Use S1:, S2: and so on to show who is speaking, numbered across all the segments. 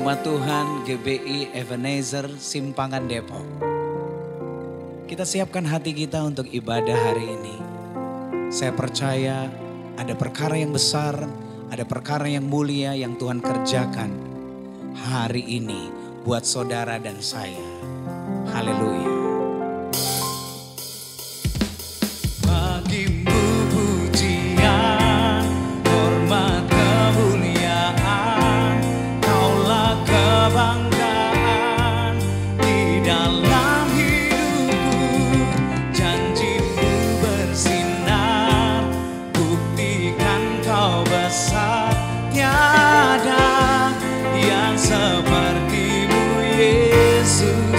S1: Jemaat Tuhan GBI Ebenezer Simpangan Depok. Kita siapkan hati kita untuk ibadah hari ini. Saya percaya ada perkara yang besar, ada perkara yang mulia yang Tuhan kerjakan hari ini buat saudara dan saya. Haleluya. Bagimu pujian, hormat, kemuliaan, kaulah kebanggaan di dalam hidupku. Janjimu bersinar, buktikan kau besar, tiada yang sepertimu Yesus.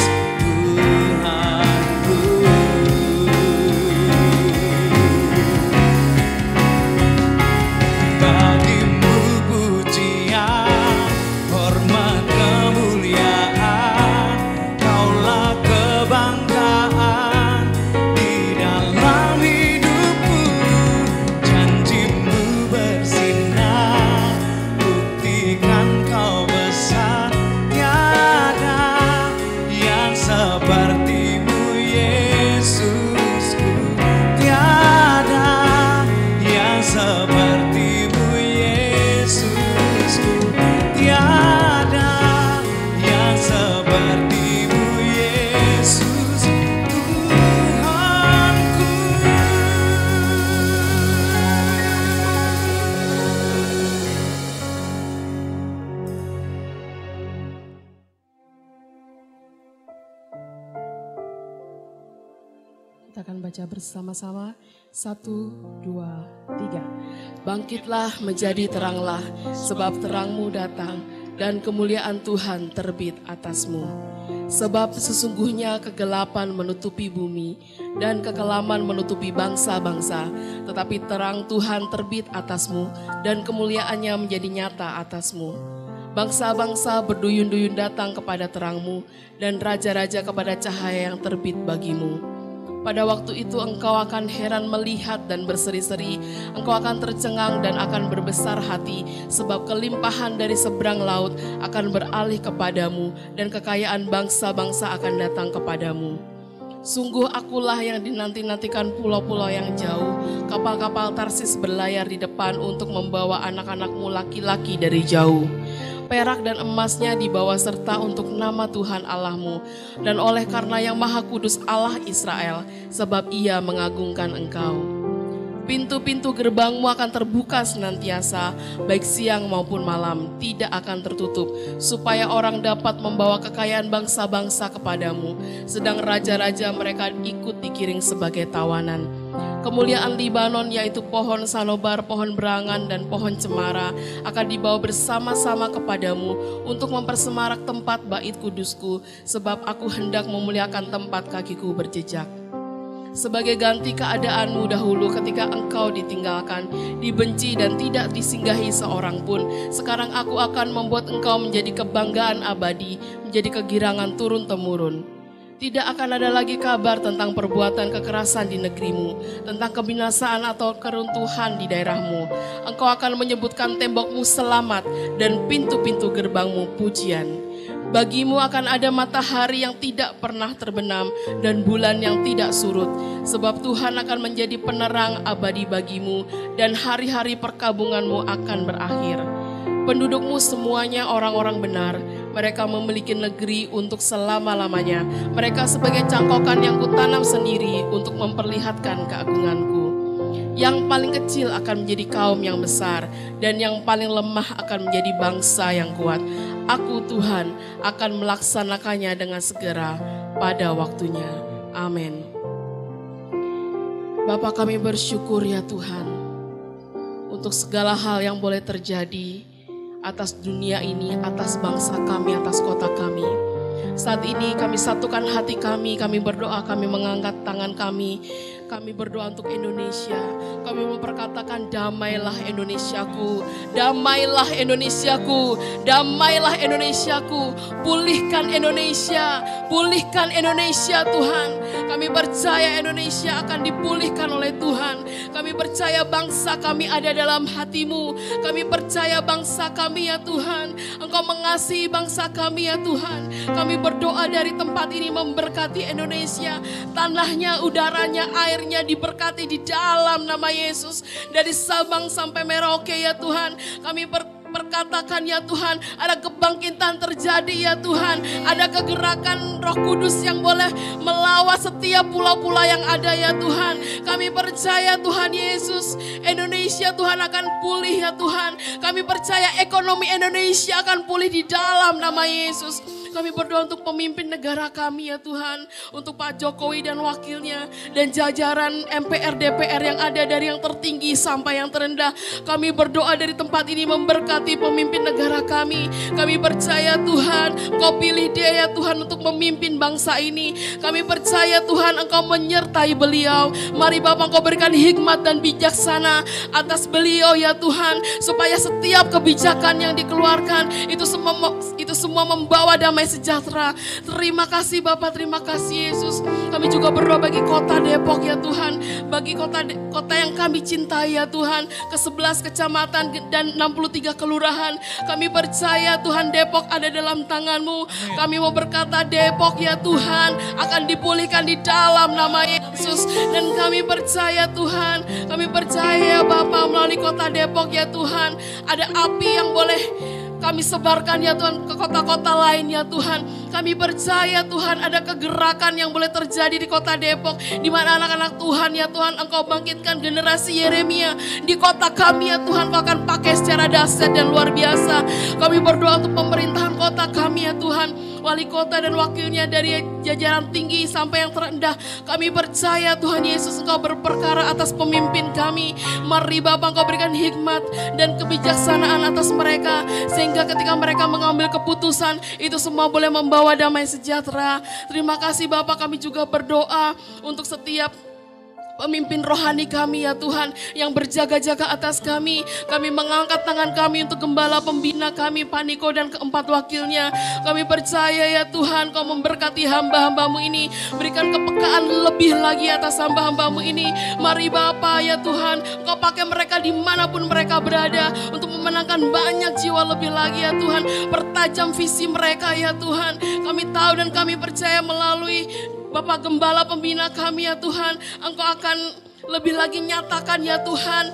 S2: Kita akan baca bersama-sama. 1, 2, 3. Bangkitlah menjadi teranglah, sebab terangmu datang dan kemuliaan Tuhan terbit atasmu. Sebab sesungguhnya kegelapan menutupi bumi dan kekelaman menutupi bangsa-bangsa, tetapi terang Tuhan terbit atasmu dan kemuliaannya menjadi nyata atasmu. Bangsa-bangsa berduyun-duyun datang kepada terangmu dan raja-raja kepada cahaya yang terbit bagimu. Pada waktu itu engkau akan heran melihat dan berseri-seri, engkau akan tercengang dan akan berbesar hati, sebab kelimpahan dari seberang laut akan beralih kepadamu dan kekayaan bangsa-bangsa akan datang kepadamu. Sungguh akulah yang dinanti-nantikan pulau-pulau yang jauh, kapal-kapal Tarsis berlayar di depan untuk membawa anak-anakmu laki-laki dari jauh. Perak dan emasnya dibawa serta untuk nama Tuhan Allahmu dan oleh karena yang Maha Kudus Allah Israel, sebab Ia mengagungkan engkau. Pintu-pintu gerbangmu akan terbuka senantiasa, baik siang maupun malam, tidak akan tertutup, supaya orang dapat membawa kekayaan bangsa-bangsa kepadamu, sedang raja-raja mereka ikut dikiring sebagai tawanan. Kemuliaan Libanon, yaitu pohon sanobar, pohon berangan, dan pohon cemara akan dibawa bersama-sama kepadamu untuk mempersemarak tempat bait kudusku, sebab aku hendak memuliakan tempat kakiku berjejak. Sebagai ganti keadaanmu dahulu ketika engkau ditinggalkan, dibenci dan tidak disinggahi seorang pun, sekarang aku akan membuat engkau menjadi kebanggaan abadi, menjadi kegirangan turun-temurun. Tidak akan ada lagi kabar tentang perbuatan kekerasan di negerimu, tentang kebinasaan atau keruntuhan di daerahmu. Engkau akan menyebutkan tembokmu selamat dan pintu-pintu gerbangmu pujian. Bagimu akan ada matahari yang tidak pernah terbenam dan bulan yang tidak surut, sebab Tuhan akan menjadi penerang abadi bagimu dan hari-hari perkabunganmu akan berakhir. Pendudukmu semuanya orang-orang benar, mereka memiliki negeri untuk selama-lamanya. Mereka sebagai cangkokan yang kutanam sendiri untuk memperlihatkan keagunganku. Yang paling kecil akan menjadi kaum yang besar, dan yang paling lemah akan menjadi bangsa yang kuat. Aku Tuhan akan melaksanakannya dengan segera pada waktunya. Amin. Bapa, kami bersyukur ya Tuhan untuk segala hal yang boleh terjadi atas dunia ini, atas bangsa kami, atas kota kami. Saat ini kami satukan hati kami berdoa, kami mengangkat tangan kami berdoa untuk Indonesia. Kami memperkatakan damailah Indonesiaku, damailah Indonesiaku, damailah Indonesiaku. Pulihkan Indonesia Tuhan. Kami percaya Indonesia akan dipulihkan oleh Tuhan. Kami percaya bangsa kami ada dalam hati-Mu. Kami percaya bangsa kami ya Tuhan. Engkau mengasihi bangsa kami ya Tuhan. Kami berdoa dari tempat ini memberkati Indonesia. Tanahnya, udaranya, airnya diberkati di dalam nama Yesus. Dari Sabang sampai Merauke ya Tuhan. Kami perkatakan ya Tuhan, ada kebangkitan terjadi ya Tuhan. Ada kegerakan Roh Kudus yang boleh melawat setiap pulau-pulau yang ada ya Tuhan. Kami percaya Tuhan Yesus, Indonesia Tuhan akan pulih ya Tuhan. Kami percaya ekonomi Indonesia akan pulih di dalam nama Yesus. Kami berdoa untuk pemimpin negara kami ya Tuhan. Untuk Pak Jokowi dan wakilnya. Dan jajaran MPR DPR yang ada dari yang tertinggi sampai yang terendah. Kami berdoa dari tempat ini memberkati pemimpin negara kami. Kami percaya Tuhan, Engkau pilih dia ya Tuhan untuk memimpin bangsa ini. Kami percaya Tuhan Engkau menyertai beliau. Mari Bapak Engkau berikan hikmat dan bijaksana atas beliau ya Tuhan. Supaya setiap kebijakan yang dikeluarkan itu semua membawa damai sejahtera. Terima kasih Bapak, terima kasih Yesus. Kami juga berdoa bagi kota Depok ya Tuhan. Bagi kota yang kami cintai ya Tuhan. Ke-11 kecamatan dan 63 kelurahan. Kami percaya Tuhan Depok ada dalam tangan-Mu. Kami mau berkata Depok ya Tuhan akan dipulihkan di dalam nama Yesus. Dan kami percaya Tuhan, kami percaya Bapak melalui kota Depok ya Tuhan. Ada api yang boleh kami sebarkan ya Tuhan ke kota-kota lain ya Tuhan. Kami percaya Tuhan ada kegerakan yang boleh terjadi di kota Depok. Di mana anak-anak Tuhan ya Tuhan Engkau bangkitkan generasi Yeremia. Di kota kami ya Tuhan Engkau akan pakai secara dahsyat dan luar biasa. Kami berdoa untuk pemerintahan kota kami ya Tuhan. Wali kota dan wakilnya dari jajaran tinggi sampai yang terendah. Kami percaya Tuhan Yesus Engkau berperkara atas pemimpin kami. Mari Bapak Engkau berikan hikmat dan kebijaksanaan atas mereka. Sehingga ketika mereka mengambil keputusan itu semua boleh membawa damai sejahtera. Terima kasih Bapak, kami juga berdoa untuk setiap pemimpin rohani kami ya Tuhan yang berjaga-jaga atas kami. Kami mengangkat tangan kami untuk gembala pembina kami Pak Niko dan keempat wakilnya. Kami percaya ya Tuhan Kau memberkati hamba-hambamu ini. Berikan kepekaan lebih lagi atas hamba-hambamu ini. Mari Bapa ya Tuhan Kau pakai mereka dimanapun mereka berada untuk memenangkan banyak jiwa lebih lagi ya Tuhan. Pertajam visi mereka ya Tuhan. Kami tahu dan kami percaya melalui Bapak Gembala pembina kami ya Tuhan, Engkau akan lebih lagi nyatakan ya Tuhan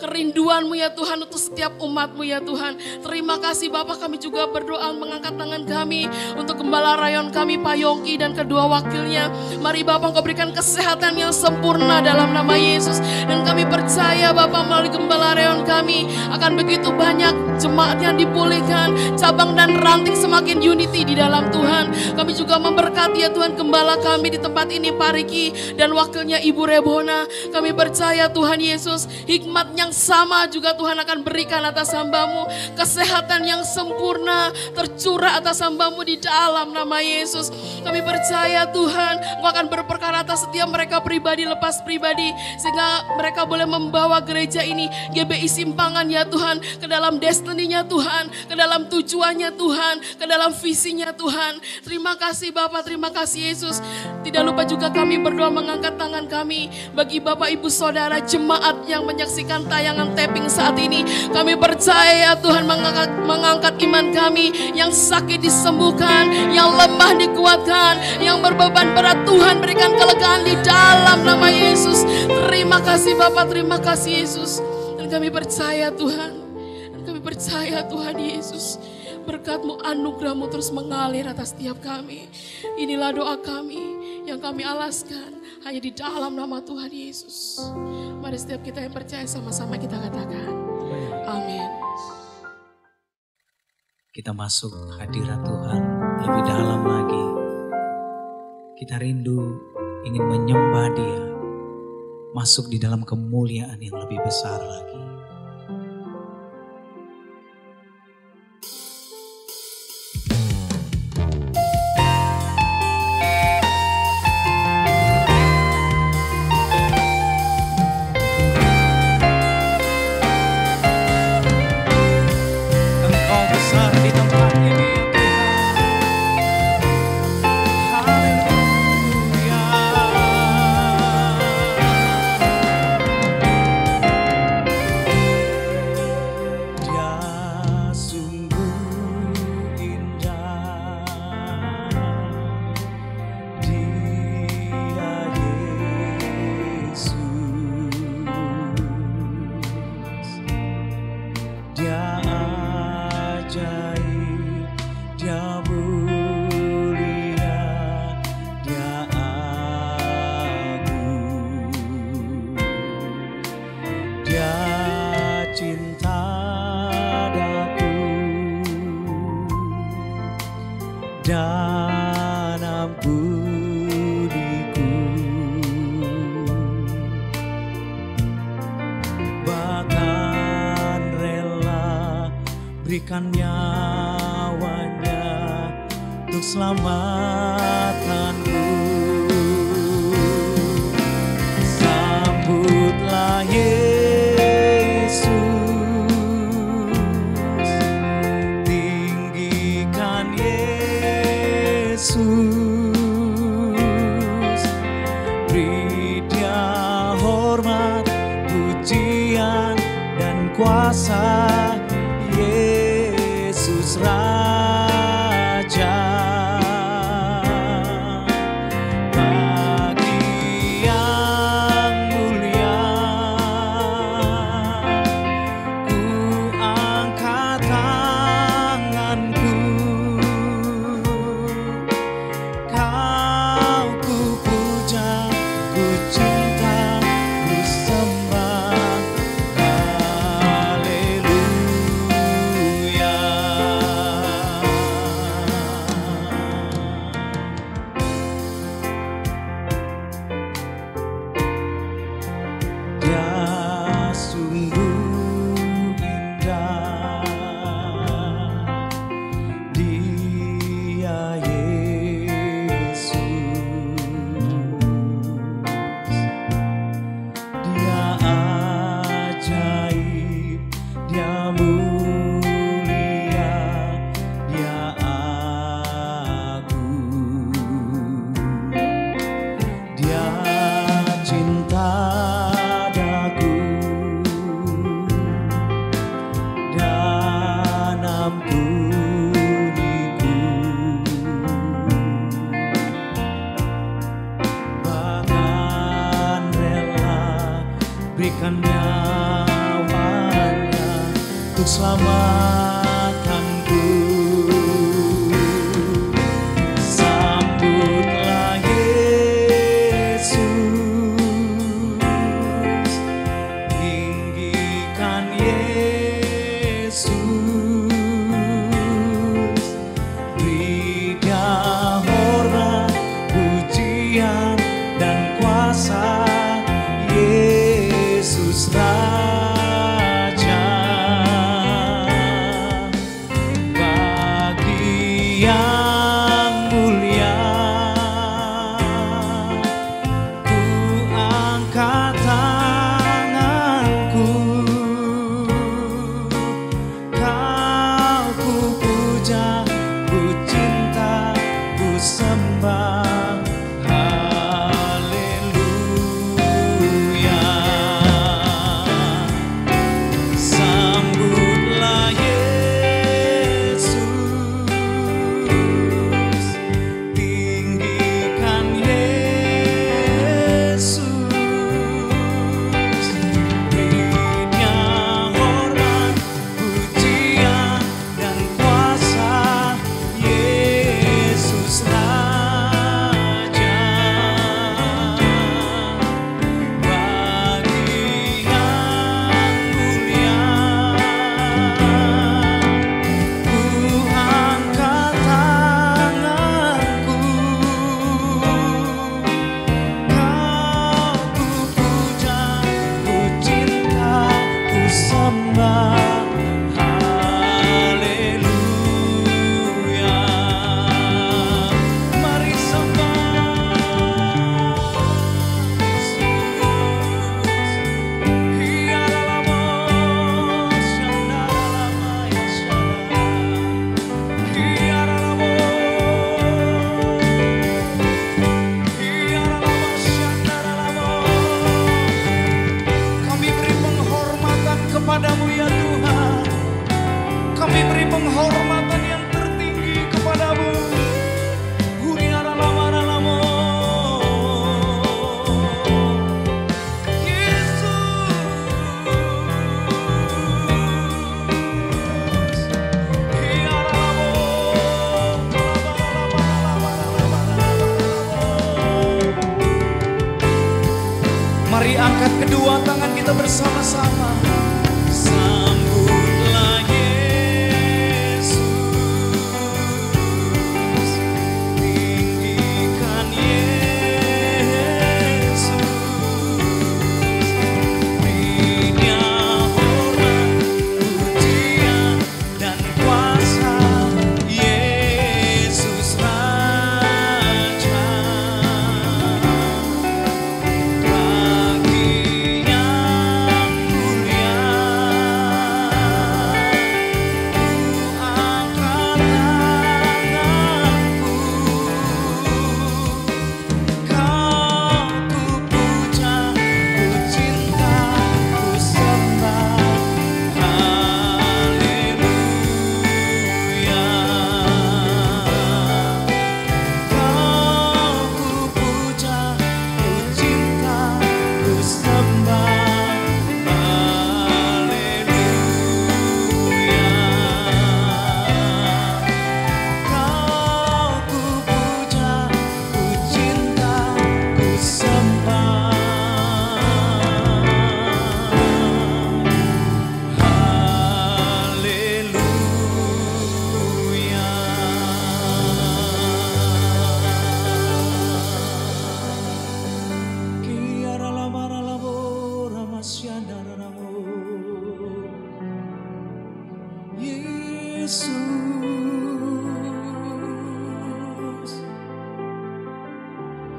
S2: kerinduan-Mu ya Tuhan untuk setiap umat-Mu ya Tuhan. Terima kasih Bapak, kami juga berdoa mengangkat tangan kami untuk Gembala Rayon kami Pak Yongki dan kedua wakilnya. Mari Bapak Engkau berikan kesehatan yang sempurna dalam nama Yesus. Dan kami percaya Bapak melalui Gembala Rayon kami akan begitu banyak jemaat yang dipulihkan, cabang dan ranting semakin unity di dalam Tuhan. Kami juga memberkati ya Tuhan Gembala kami di tempat ini Pak Riki dan wakilnya Ibu Rebona. Kami percaya Tuhan Yesus hikmat yang sama juga Tuhan akan berikan atas hamba-Mu. Kesehatan yang sempurna tercurah atas hamba-Mu di dalam nama Yesus. Kami percaya Tuhan Engkau akan berperkara atas setiap mereka pribadi lepas pribadi. Sehingga mereka boleh membawa gereja ini GBI Simpangan ya Tuhan ke dalam destiny-nya Tuhan, ke dalam tujuannya Tuhan, ke dalam visinya Tuhan. Terima kasih Bapak, terima kasih Yesus. Tidak lupa juga kami berdoa mengangkat tangan kami bagi Bapak Ibu Saudara jemaat yang menyaksikan tayangan tapping saat ini. Kami percaya Tuhan mengangkat iman kami. Yang sakit disembuhkan, yang lemah dikuatkan, yang berbeban berat Tuhan berikan kelegaan di dalam nama Yesus. Terima kasih Bapak, terima kasih Yesus. Dan kami percaya Tuhan, dan kami percaya Tuhan Yesus, berkat-Mu, anugerah-Mu terus mengalir atas setiap kami. Inilah doa kami yang kami alaskan hanya di dalam nama Tuhan Yesus. Mari setiap kita yang percaya sama-sama kita katakan amin.
S1: Kita masuk hadirat Tuhan lebih dalam lagi. Kita rindu ingin menyembah Dia, masuk di dalam kemuliaan yang lebih besar lagi.
S3: Haleluya.
S1: dan ampuniku, bahkan rela berikan nyawanya untuk selamatan. Sambutlah Yesus, tinggikan Yesus, beri Dia hormat, pujian dan kuasa. Yesus Raja. Berikan nyawanya untuk selamatanku. Sambutlah Yesus, tinggikan Yesus, beri Dia hormat, pujian dan kuasa. Yesus Raja, bagi yang mulia, ku angkat tanganku, Kau ku puja, ku cinta, ku sembah. Kepadamu ya Tuhan, kami beri penghormatan yang tertinggi kepadamu. Mari angkat kedua tangan kita bersama-sama. Sambutlah Yesus,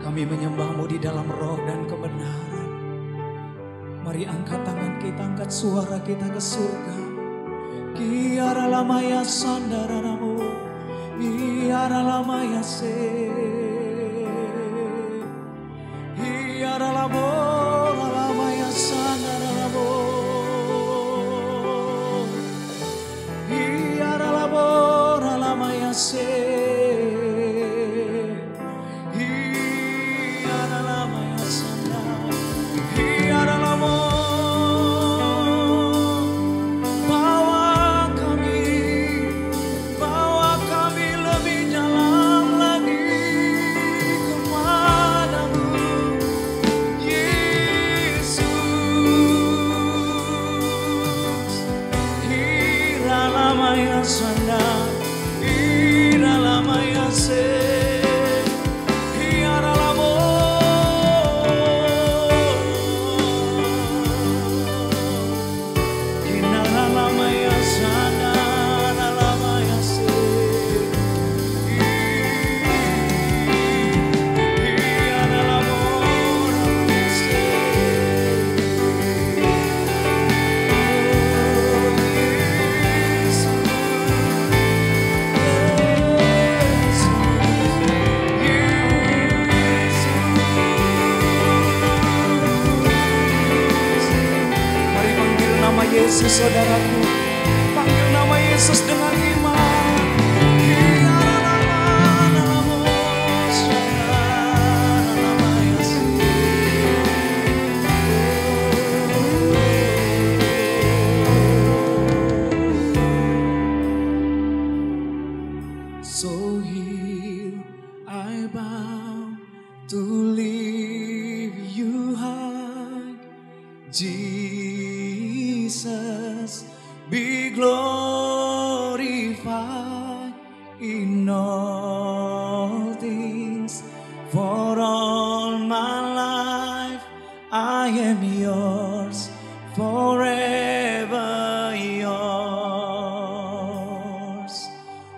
S1: Kami menyembah-Mu di dalam roh dan kebenaran. Mari angkat tangan kita, angkat suara kita ke surga. Kiara lamaya sandaranamu, Kiara lamaya se, Kiara lamaya sandaranamu, Kiara lamaya se. Yesus saudaraku, panggil nama Yesus dengan iman. So here I bow to lift you high, Jesus, be glorified in all things. For all my life I am yours, forever yours.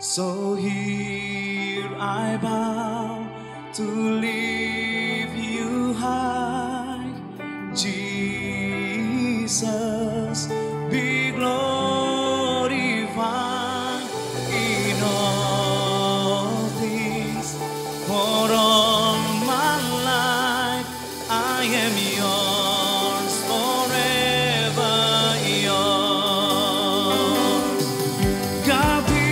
S1: So here I bow to lift you high, Jesus, be glorified in all things. For all my life I am yours, forever yours. God be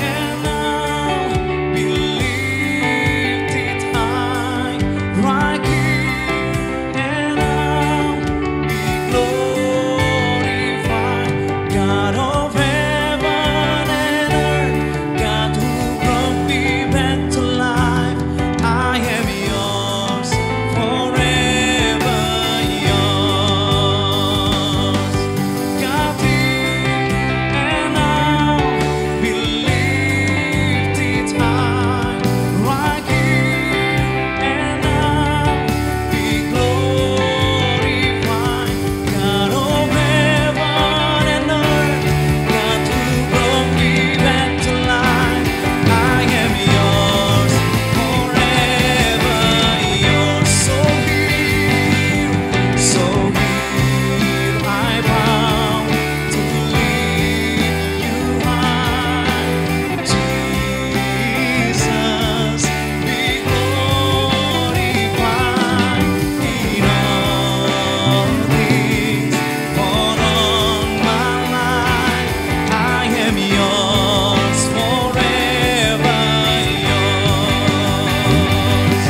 S1: and now be lifted high, right here and now be glorified. God of heaven and earth, God who brought me back to life, I am yours, forever yours. God be and now be lifted high, right here and now be glorified. God of heaven and earth, God who brought me back to life, I am yours, forever yours. So here I bow to lift you high, Jesus, be glorified in all things. For all my life I am yours, forever yours.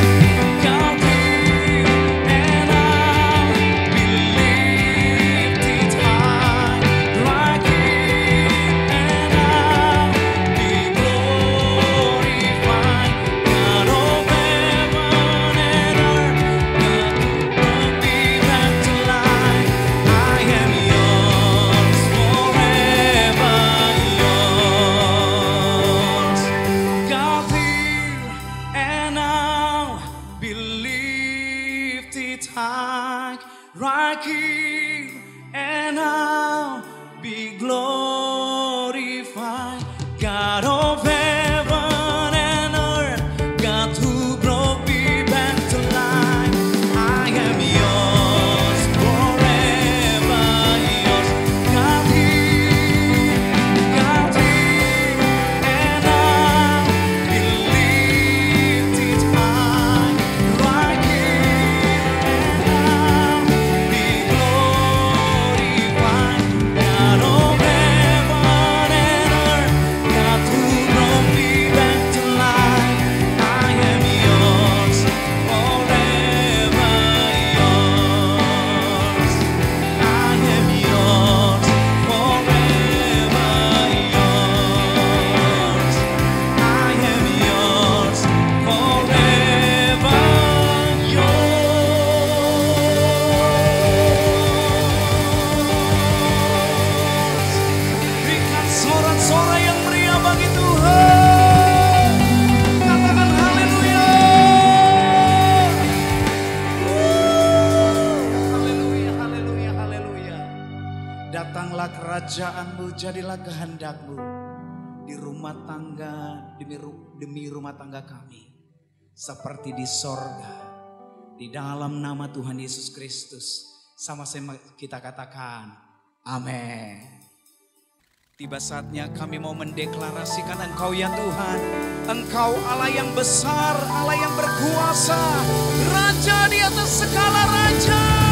S1: God here and now be lifted high, right here and now be glorified. God of heaven and earth, God who brought me back to life, I am yours, forever yours. God here and now be lifted high, right here and now be glorified. Datanglah kerajaan-Mu, jadilah kehendak-Mu di rumah tangga, demi rumah tangga kami. Seperti di sorga, di dalam nama Tuhan Yesus Kristus. Sama-sama kita katakan, amin. Tiba saatnya kami mau mendeklarasikan Engkau ya Tuhan. Engkau Allah yang besar, Allah yang berkuasa, Raja di atas segala raja.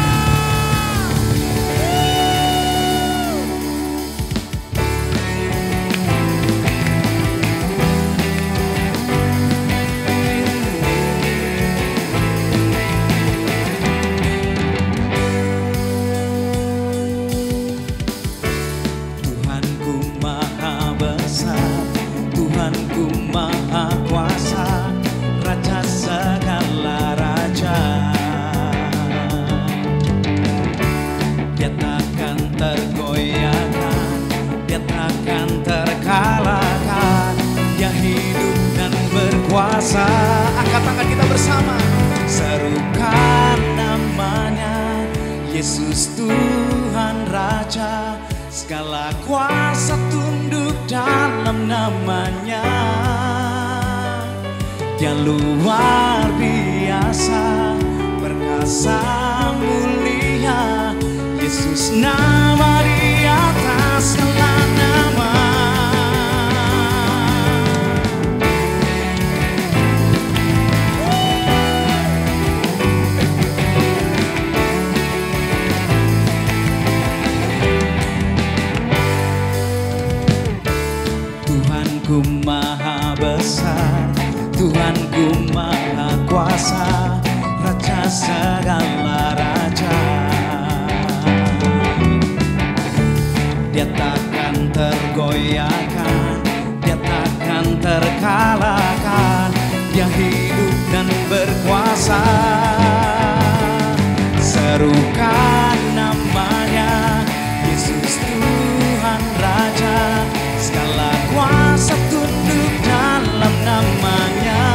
S1: Angkat tangan kita bersama, serukan namanya, Yesus Tuhan Raja, segala kuasa tunduk dalam namanya. Dia luar biasa, perkasa mulia, Yesus nama di atas segala nama. Tuhanku maha besar, Tuhanku maha kuasa, Raja segala raja. Dia takkan tergoyahkan, Dia takkan terkalahkan, Dia hidup dan berkuasa. Serukan namanya, Yesus Tuhan Raja, segala kuasa tunduk dalam namanya.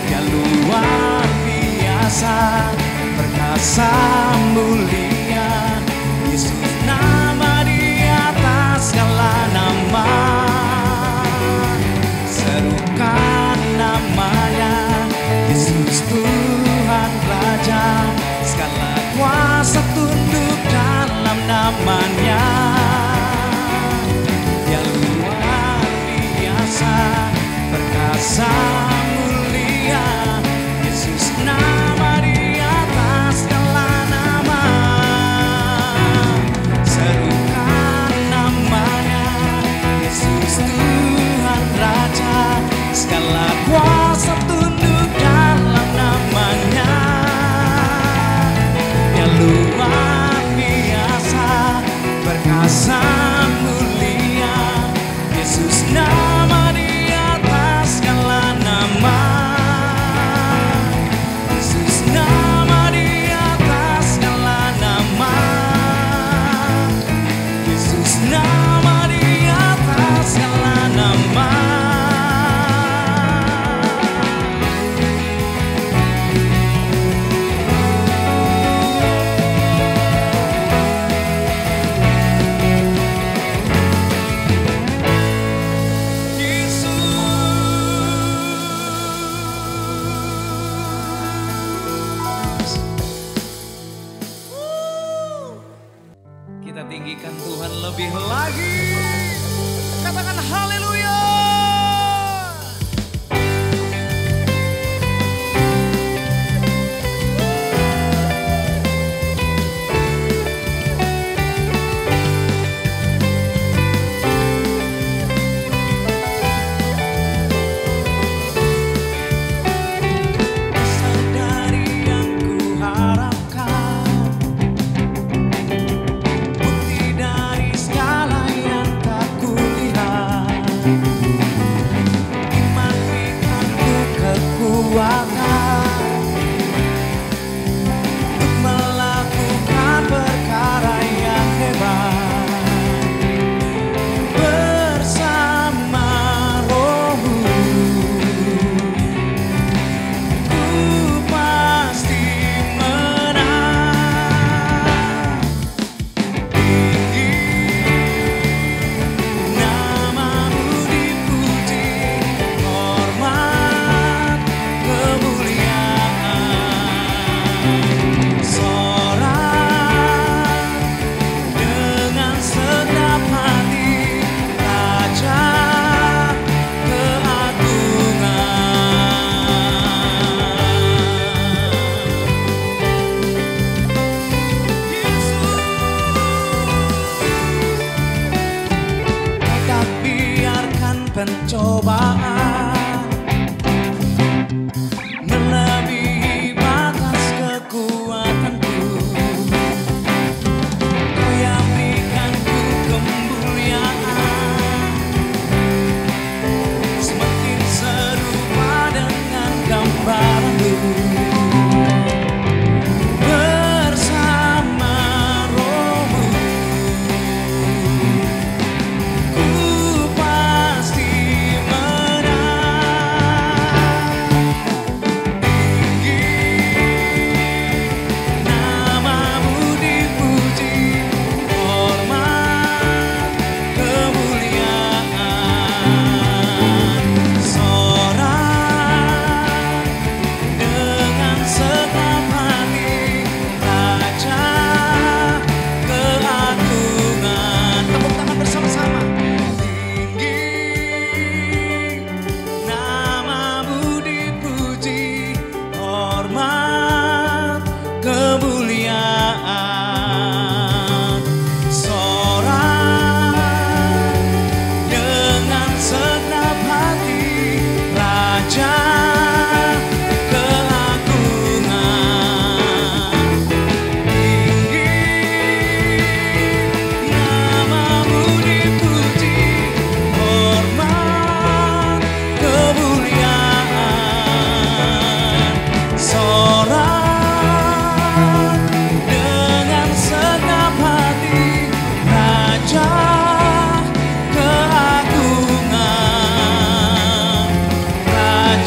S1: Dia luar biasa, perkasa mulia, Yesus nama di atas segala nama. Serukan namanya, Yesus Tuhan Raja, segala kuasa tunduk dalam namanya. Dia luar biasa, perkasa mulia, Yesus nama di atas segala nama. Serukan namanya, Yesus Tuhan Raja, segala kuasa tunduk dalam namanya. Dia luar biasa, perkasa mulia, Yesus nama di atas segala nama. Yesus nama di atas segala nama. Yesus nama di atas segala nama. Kita tinggikan Tuhan lebih lagi. Katakan haleluya. Sadari yang ku harapkan, bukti dari segala yang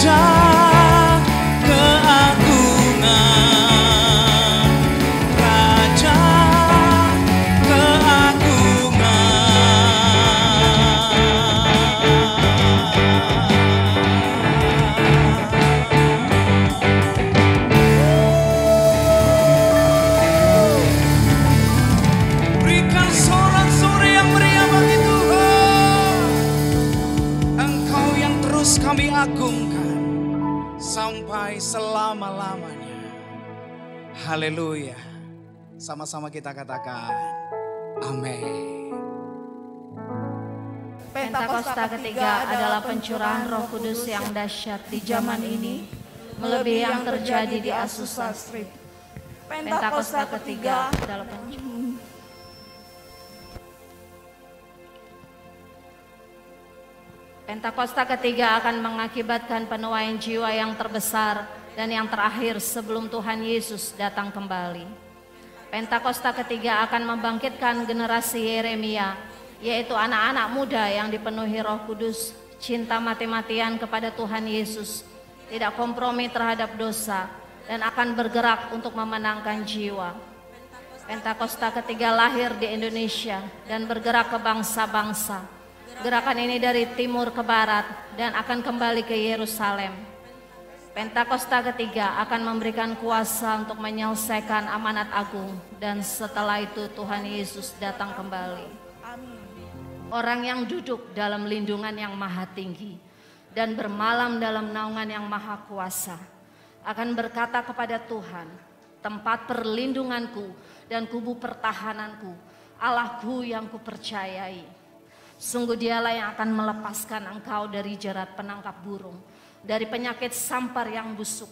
S1: Raja keagungan, Raja kami agungkan sampai selama-lamanya. Haleluya. Sama-sama kita katakan amin.
S3: Pentakosta ketiga adalah pencurahan Roh Kudus yang dahsyat di zaman ini, melebihi yang terjadi di Azusa Street. Pentakosta ketiga adalah pencurahan. Pentakosta ketiga akan mengakibatkan penuaian jiwa yang terbesar dan yang terakhir sebelum Tuhan Yesus datang kembali. Pentakosta ketiga akan membangkitkan generasi Yeremia, yaitu anak-anak muda yang dipenuhi Roh Kudus, cinta mati-matian kepada Tuhan Yesus, tidak kompromi terhadap dosa, dan akan bergerak untuk memenangkan jiwa. Pentakosta ketiga lahir di Indonesia dan bergerak ke bangsa-bangsa. Gerakan ini dari timur ke barat dan akan kembali ke Yerusalem. Pentakosta ketiga akan memberikan kuasa untuk menyelesaikan amanat agung, dan setelah itu Tuhan Yesus datang kembali. Orang yang duduk dalam lindungan yang maha tinggi dan bermalam dalam naungan yang maha kuasa akan berkata kepada Tuhan, tempat perlindunganku dan kubu pertahananku, Allahku yang kupercayai. Sungguh dialah yang akan melepaskan engkau dari jerat penangkap burung, dari penyakit sampar yang busuk.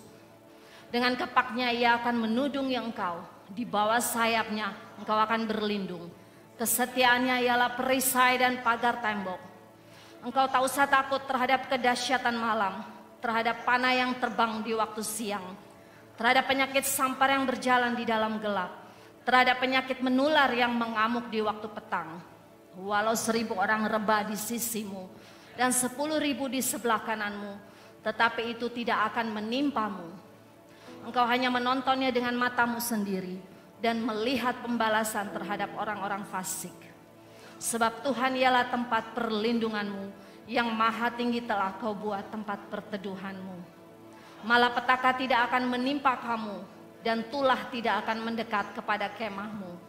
S3: Dengan kepaknya ia akan menudungi engkau, di bawah sayapnya engkau akan berlindung. Kesetiaannya ialah perisai dan pagar tembok. Engkau tak usah takut terhadap kedahsyatan malam, terhadap panah yang terbang di waktu siang, terhadap penyakit sampar yang berjalan di dalam gelap, terhadap penyakit menular yang mengamuk di waktu petang. Walau 1000 orang rebah di sisimu dan 10.000 di sebelah kananmu, tetapi itu tidak akan menimpamu. Engkau hanya menontonnya dengan matamu sendiri dan melihat pembalasan terhadap orang-orang fasik. Sebab Tuhan ialah tempat perlindunganmu, yang maha tinggi telah kau buat tempat perteduhanmu. Malapetaka tidak akan menimpa kamu, dan tulah tidak akan mendekat kepada kemahmu.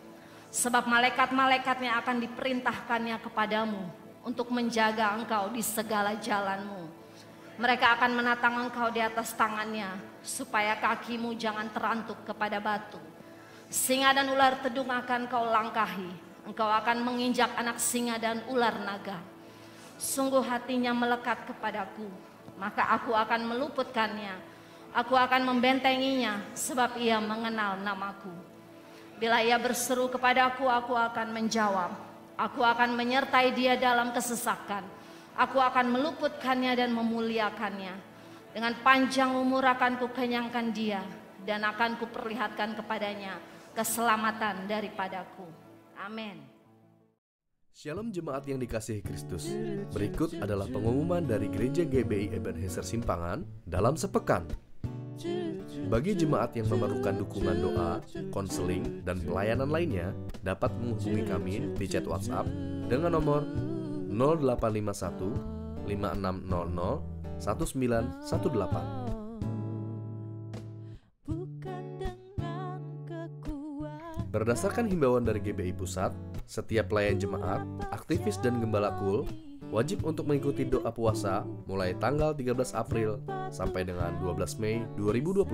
S3: Sebab malaikat-malaikatnya akan diperintahkannya kepadamu untuk menjaga engkau di segala jalanmu. Mereka akan menatang engkau di atas tangannya, supaya kakimu jangan terantuk kepada batu. Singa dan ular tedung akan kau langkahi, engkau akan menginjak anak singa dan ular naga. Sungguh hatinya melekat kepadaku, maka aku akan meluputkannya. Aku akan membentenginya, sebab ia mengenal namaku. Bila ia berseru kepadaku, aku akan menjawab. Aku akan menyertai dia dalam kesesakan. Aku akan meluputkannya dan memuliakannya. Dengan panjang umur akan kukenyangkan dia, dan akan kuperlihatkan kepadanya keselamatan daripadaku. Amin.
S4: Shalom jemaat yang dikasihi Kristus. Berikut adalah pengumuman dari Gereja GBI Ebenezer Simpangan dalam sepekan. Bagi jemaat yang memerlukan dukungan doa, konseling, dan pelayanan lainnya, dapat menghubungi kami di chat WhatsApp dengan nomor 0851 5600 1918. Berdasarkan himbauan dari GBI Pusat, setiap pelayan jemaat, aktivis dan gembala KUL wajib untuk mengikuti doa puasa mulai tanggal 13 April sampai dengan 12 Mei 2021.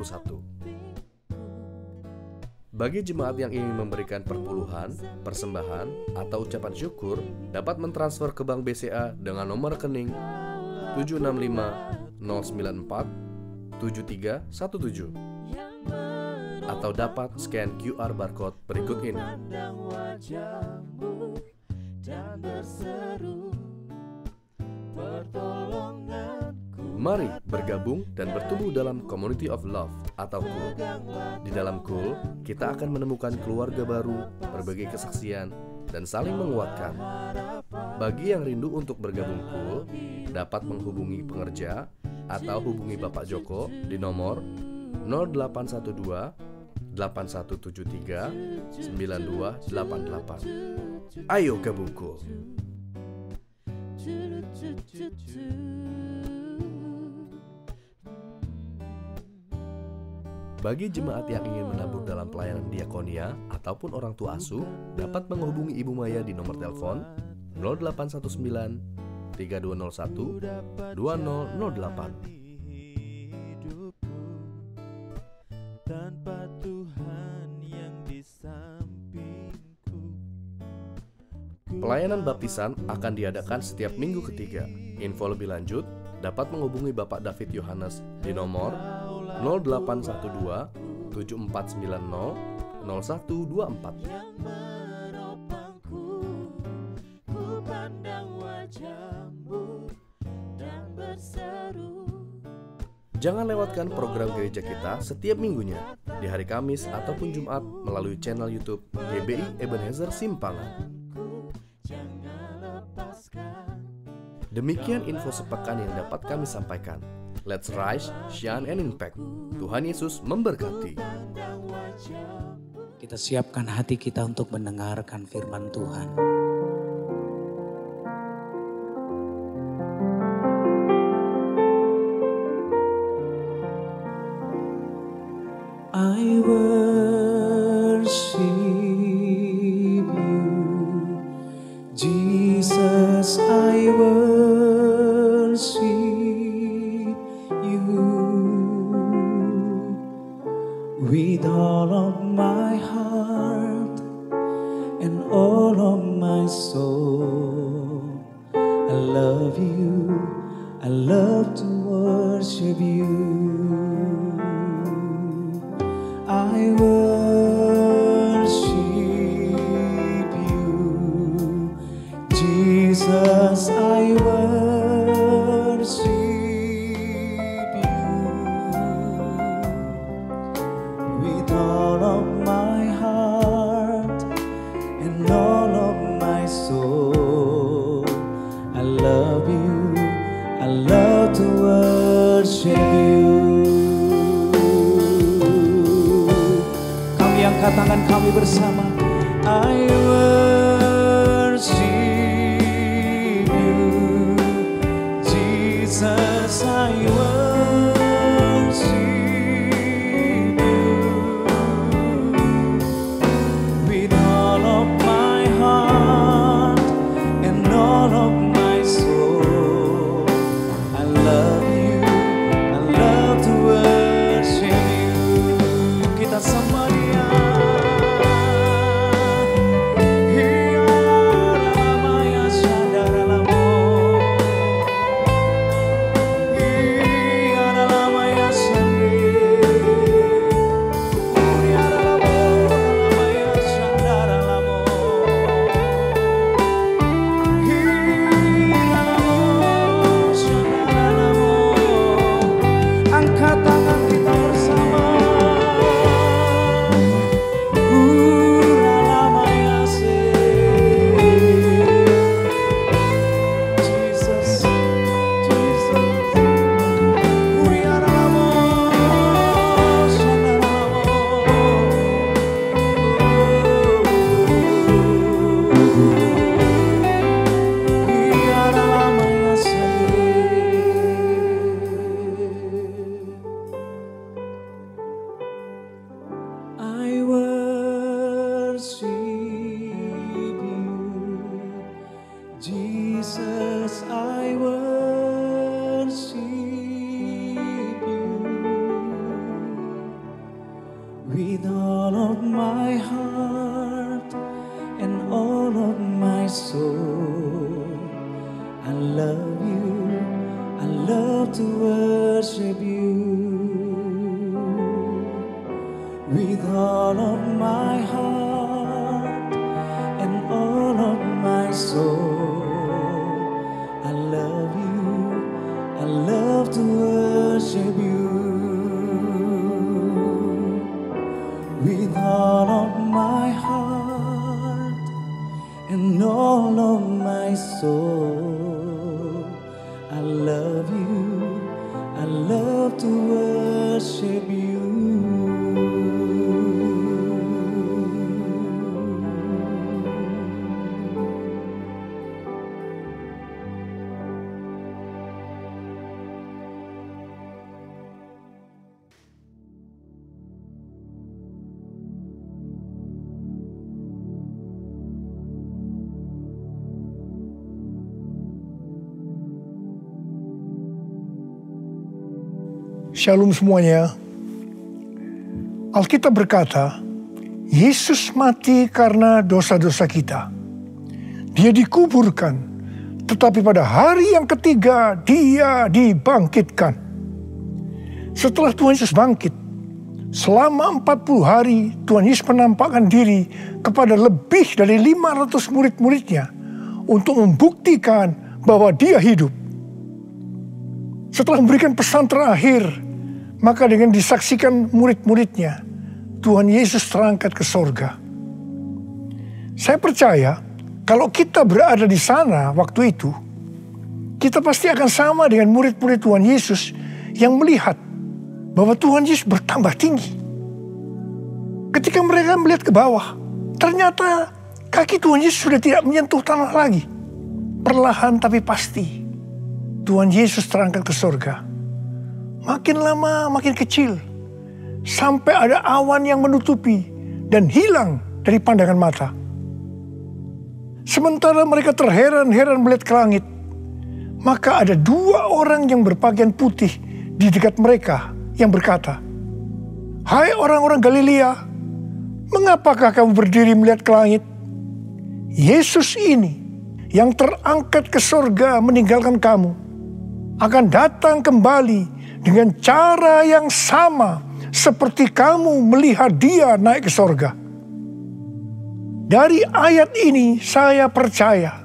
S4: Bagi jemaat yang ingin memberikan perpuluhan, persembahan, atau ucapan syukur, dapat mentransfer ke Bank BCA dengan nomor rekening 765 094 7317 atau dapat scan QR barcode berikut ini. Mari bergabung dan bertumbuh dalam Community of Love atau KUL. Di dalam KUL, kita akan menemukan keluarga baru, berbagi kesaksian, dan saling menguatkan. Bagi yang rindu untuk bergabung KUL, dapat menghubungi pengerja atau hubungi Bapak Joko di nomor 0812 8173 9288. Ayo ke buku. Bagi jemaat yang ingin menabur dalam pelayanan diakonia ataupun orang tua asuh, dapat menghubungi Ibu Maya di nomor telepon 0819 3201 2008.
S5: Tanpa Tuhan yang di sampingku.
S4: Pelayanan baptisan akan diadakan setiap minggu ketiga. Info lebih lanjut dapat menghubungi Bapak David Yohanes di nomor 0812 7490 0124.
S5: Yang menopangku, ku pandang wajah-Mu dan berseru.
S4: Jangan lewatkan program gereja kita setiap minggunya di hari Kamis ataupun Jumat melalui channel YouTube GBI Ebenezer Simpangan. Demikian info sepekan yang dapat kami sampaikan. Let's rise, shine, and impact. Tuhan Yesus memberkati.
S1: Kita siapkan hati kita untuk mendengarkan firman Tuhan. I worship you, Jesus, I worship you with all of my heart and all of my soul. I love you, I love to worship you. I worship you, Jesus, I worship you with all of my heart and all of my soul. I love you, I love to worship you. Angkat tangan kami bersama. I worship you, Jesus, I worship you with all of my heart and all of my soul. I love you, I love to worship you. Kita sama dia. Angkat tangan kita bersama. I worship you, Jesus, I worship you with all of my heart and all of my soul. I love you, I love to worship you with all of my heart and all of my soul. I love you, I love to worship you with all of my heart and all of my soul. I love you, I I love to worship you.
S6: Shalom semuanya. Alkitab berkata, Yesus mati karena dosa-dosa kita. Dia dikuburkan, tetapi pada hari yang ketiga dia dibangkitkan. Setelah Tuhan Yesus bangkit, selama 40 hari Tuhan Yesus menampakkan diri kepada lebih dari 500 murid-muridnya untuk membuktikan bahwa dia hidup. Setelah memberikan pesan terakhir, maka dengan disaksikan murid-muridnya, Tuhan Yesus terangkat ke sorga. Saya percaya kalau kita berada di sana waktu itu, kita pasti akan sama dengan murid-murid Tuhan Yesus yang melihat bahwa Tuhan Yesus bertambah tinggi. Ketika mereka melihat ke bawah, ternyata kaki Tuhan Yesus sudah tidak menyentuh tanah lagi. Perlahan tapi pasti, Tuhan Yesus terangkat ke sorga. Makin lama makin kecil, sampai ada awan yang menutupi dan hilang dari pandangan mata. Sementara mereka terheran-heran melihat ke langit, maka ada 2 orang yang berpakaian putih di dekat mereka yang berkata, "Hai orang-orang Galilea, mengapakah kamu berdiri melihat ke langit? Yesus ini yang terangkat ke sorga meninggalkan kamu, akan datang kembali dengan cara yang sama seperti kamu melihat dia naik ke sorga." Dari ayat ini saya percaya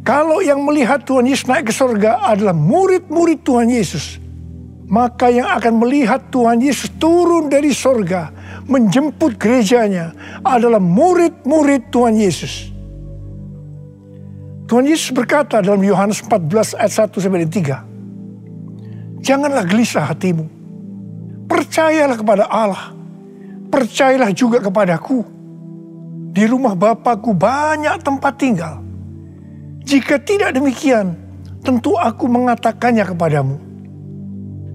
S6: kalau yang melihat Tuhan Yesus naik ke sorga adalah murid-murid Tuhan Yesus, maka yang akan melihat Tuhan Yesus turun dari sorga menjemput gerejanya adalah murid-murid Tuhan Yesus. Tuhan Yesus berkata dalam Yohanes 14 ayat 1-3, "Janganlah gelisah hatimu. Percayalah kepada Allah. Percayalah juga kepadaku. Di rumah Bapa-Ku banyak tempat tinggal. Jika tidak demikian, tentu aku mengatakannya kepadamu.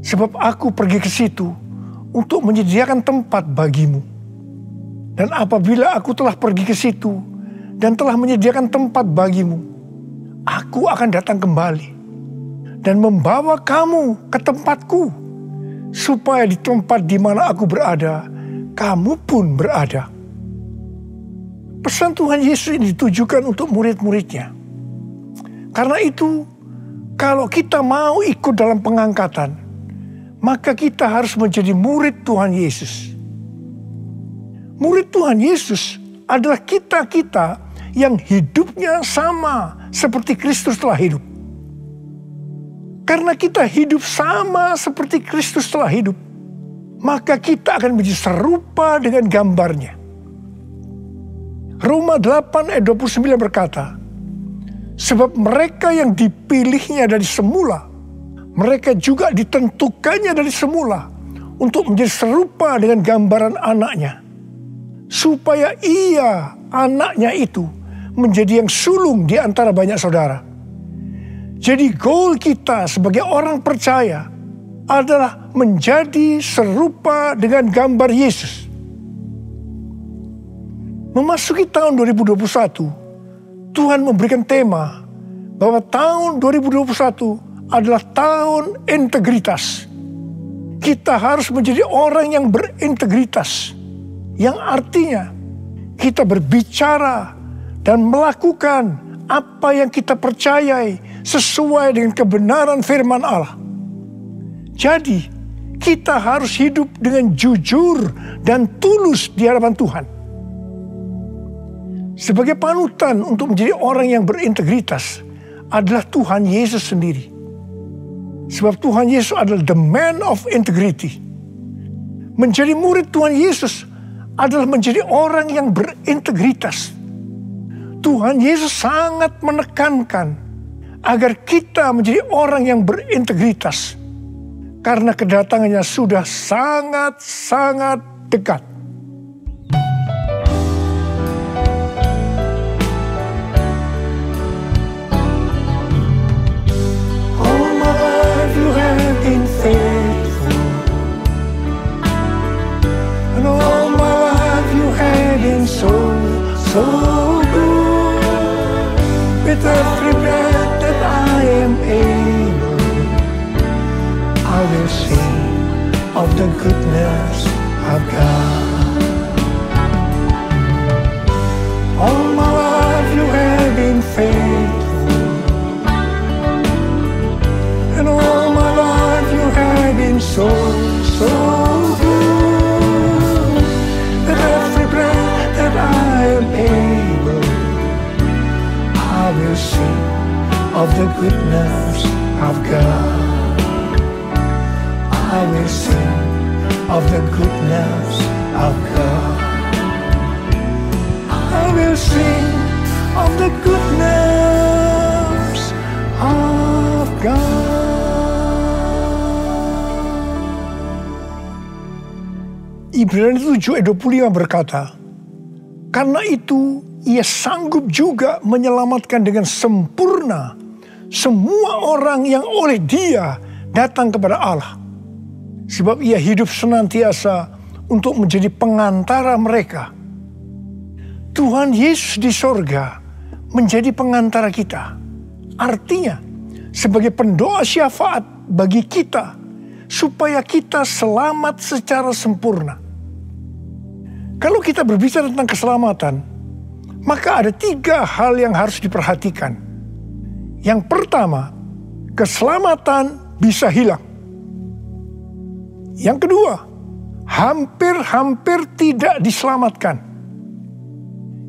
S6: Sebab aku pergi ke situ untuk menyediakan tempat bagimu. Dan apabila aku telah pergi ke situ dan telah menyediakan tempat bagimu, aku akan datang kembali dan membawa kamu ke tempatku, supaya di tempat di mana aku berada, kamu pun berada." Pesan Tuhan Yesus ini ditujukan untuk murid-muridnya. Karena itu, kalau kita mau ikut dalam pengangkatan, maka kita harus menjadi murid Tuhan Yesus. Murid Tuhan Yesus adalah kita-kita yang hidupnya sama seperti Kristus telah hidup. Karena kita hidup sama seperti Kristus telah hidup, maka kita akan menjadi serupa dengan gambarnya. Roma 8 ayat 29 berkata, "Sebab mereka yang dipilihnya dari semula, mereka juga ditentukannya dari semula untuk menjadi serupa dengan gambaran anaknya, supaya ia, anaknya itu, menjadi yang sulung di antara banyak saudara." Jadi goal kita sebagai orang percaya adalah menjadi serupa dengan gambar Yesus. Memasuki tahun 2021, Tuhan memberikan tema bahwa tahun 2021 adalah tahun integritas. Kita harus menjadi orang yang berintegritas, yang artinya kita berbicara dan melakukan apa yang kita percayai sesuai dengan kebenaran firman Allah. Jadi, kita harus hidup dengan jujur dan tulus di hadapan Tuhan. Sebagai panutan untuk menjadi orang yang berintegritas adalah Tuhan Yesus sendiri. Sebab Tuhan Yesus adalah the man of integrity. Menjadi murid Tuhan Yesus adalah menjadi orang yang berintegritas. Tuhan Yesus sangat menekankan agar kita menjadi orang yang berintegritas. karena kedatangannya sudah sangat-sangat dekat. All my life you have been faithful, and all my life you have been so good. With every breath that I am able, I will sing of the goodness of God. All my life you have been faithful, and all my life you have been so good. With every breath that I am able, I will sing of the goodness of God. I will sing of the goodness of God. I will sing of the goodness of God. Ibrani 7 ayat 25 berkata, karena itu ia sanggup juga menyelamatkan dengan sempurna semua orang yang oleh Dia datang kepada Allah. Sebab ia hidup senantiasa untuk menjadi pengantara mereka. Tuhan Yesus di sorga menjadi pengantara kita. Artinya sebagai pendoa syafaat bagi kita supaya kita selamat secara sempurna. Kalau kita berbicara tentang keselamatan, maka ada 3 hal yang harus diperhatikan. Yang pertama, keselamatan bisa hilang. Yang kedua, hampir tidak diselamatkan.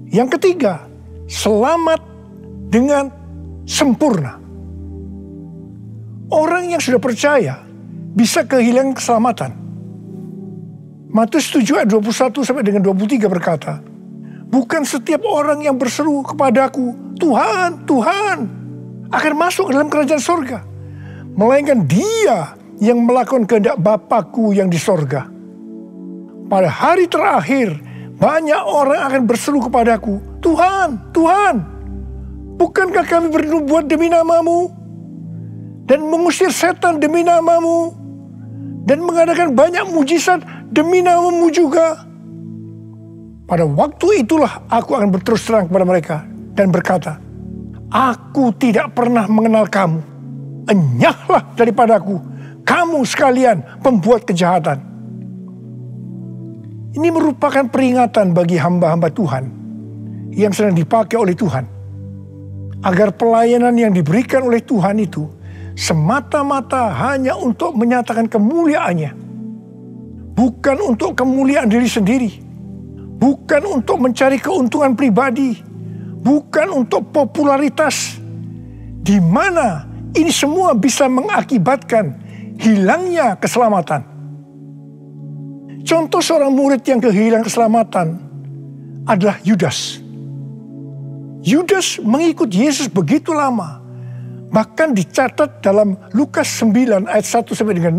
S6: Yang ketiga, selamat dengan sempurna. Orang yang sudah percaya bisa kehilangan keselamatan. Matius 7 ayat 21 sampai dengan 23 berkata, bukan setiap orang yang berseru kepadaku, Tuhan, Tuhan, akan masuk ke dalam kerajaan sorga, melainkan dia yang melakukan kehendak Bapakku yang di sorga. Pada hari terakhir, banyak orang akan berseru kepadaku, Tuhan, Tuhan, bukankah kami bernubuat demi namamu, dan mengusir setan demi namamu, dan mengadakan banyak mujizat demi namamu juga? Pada waktu itulah aku akan berterus terang kepada mereka dan berkata, aku tidak pernah mengenal kamu. Enyahlah daripadaku, kamu sekalian pembuat kejahatan. Ini merupakan peringatan bagi hamba-hamba Tuhan yang sedang dipakai oleh Tuhan, agar pelayanan yang diberikan oleh Tuhan itu semata-mata hanya untuk menyatakan kemuliaannya, bukan untuk kemuliaan diri sendiri, bukan untuk mencari keuntungan pribadi, bukan untuk popularitas, di mana ini semua bisa mengakibatkan hilangnya keselamatan. Contoh seorang murid yang kehilangan keselamatan adalah Yudas. Yudas mengikut Yesus begitu lama, bahkan dicatat dalam Lukas 9 ayat 1 sampai dengan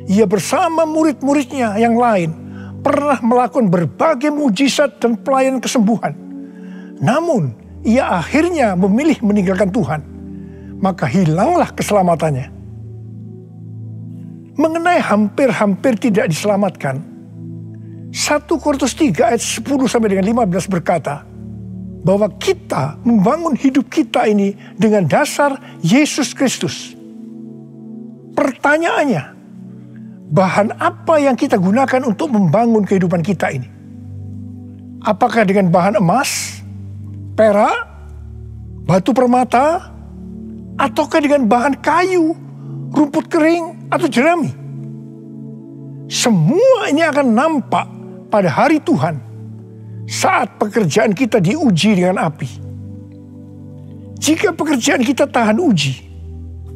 S6: 6, ia bersama murid-muridnya yang lain pernah melakukan berbagai mujizat dan pelayanan kesembuhan. Namun ia akhirnya memilih meninggalkan Tuhan, maka hilanglah keselamatannya. Mengenai hampir tidak diselamatkan, 1 Korintus 3 ayat 10 sampai dengan 15 berkata, bahwa kita membangun hidup kita ini dengan dasar Yesus Kristus. Pertanyaannya, bahan apa yang kita gunakan untuk membangun kehidupan kita ini? Apakah dengan bahan emas, perak, batu permata, ataukah dengan bahan kayu, rumput kering, atau jerami? Semua ini akan nampak pada hari Tuhan saat pekerjaan kita diuji dengan api. Jika pekerjaan kita tahan uji,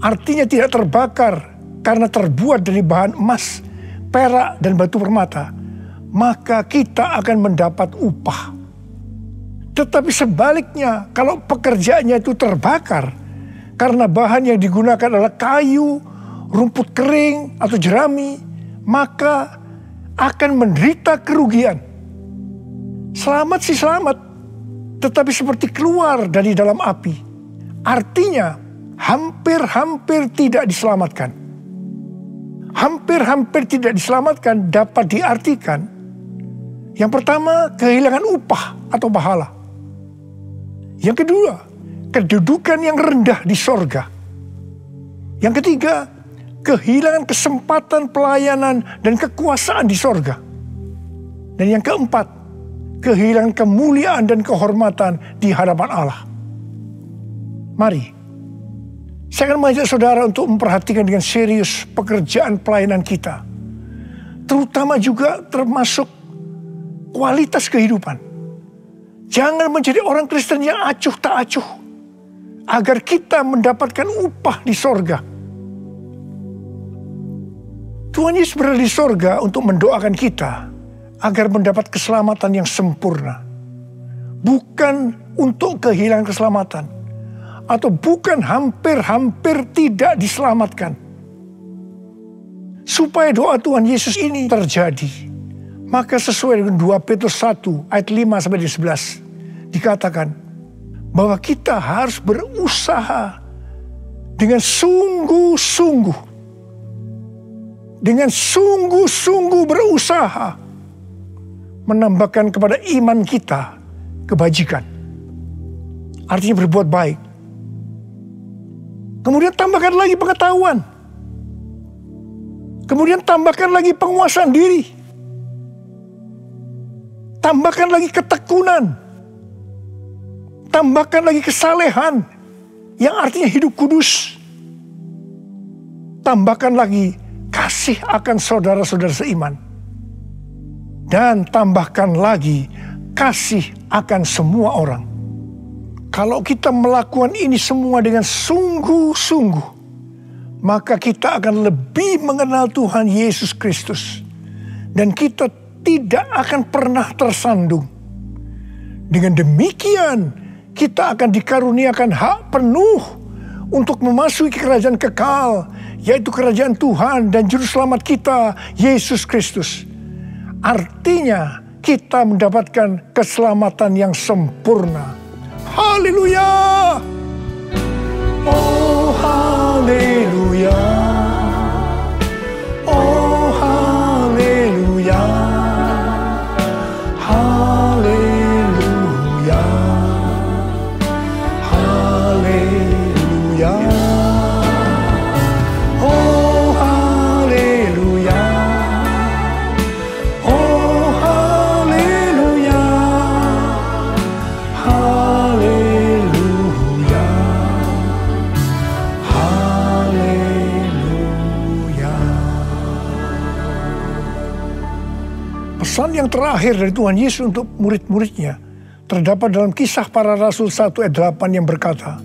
S6: artinya tidak terbakar karena terbuat dari bahan emas, perak, dan batu permata, maka kita akan mendapat upah. Tetapi sebaliknya, kalau pekerjaannya itu terbakar karena bahan yang digunakan adalah kayu, rumput kering atau jerami, maka akan menderita kerugian. Selamat sih selamat, tetapi seperti keluar dari dalam api. Artinya hampir-hampir tidak diselamatkan. Hampir-hampir tidak diselamatkan dapat diartikan, yang pertama, kehilangan upah atau pahala. Yang kedua, kedudukan yang rendah di sorga. Yang ketiga, kehilangan kesempatan pelayanan dan kekuasaan di sorga. Dan yang keempat, kehilangan kemuliaan dan kehormatan di hadapan Allah. Mari, saya akan mengajak saudara untuk memperhatikan dengan serius pekerjaan pelayanan kita. Terutama juga termasuk kualitas kehidupan. Jangan menjadi orang Kristen yang acuh tak acuh, agar kita mendapatkan upah di sorga. Tuhan Yesus berada di sorga untuk mendoakan kita agar mendapat keselamatan yang sempurna. Bukan untuk kehilangan keselamatan, atau bukan hampir-hampir tidak diselamatkan. Supaya doa Tuhan Yesus ini terjadi, maka sesuai dengan 2 Petrus 1 ayat 5-11 dikatakan bahwa kita harus berusaha dengan sungguh-sungguh. Dengan sungguh-sungguh berusaha menambahkan kepada iman kita kebajikan. Artinya berbuat baik. Kemudian tambahkan lagi pengetahuan. Kemudian tambahkan lagi penguasaan diri. Tambahkan lagi ketekunan. Tambahkan lagi kesalehan, yang artinya hidup kudus. Tambahkan lagi kasih akan saudara-saudara seiman. Dan tambahkan lagi kasih akan semua orang. Kalau kita melakukan ini semua dengan sungguh-sungguh, maka kita akan lebih mengenal Tuhan Yesus Kristus. Dan kita tidak akan pernah tersandung. Dengan demikian, kita akan dikaruniakan hak penuh untuk memasuki kerajaan kekal, yaitu kerajaan Tuhan dan Juru Selamat kita, Yesus Kristus. Artinya, kita mendapatkan keselamatan yang sempurna. Haleluya! Oh, haleluya! Oh, haleluya! Haleluya! Haleluya! Oh, haleluya! Oh, haleluya! Haleluya! Haleluya! Pesan yang terakhir dari Tuhan Yesus untuk murid-muridnya terdapat dalam Kisah Para Rasul 1 ayat 8 yang berkata,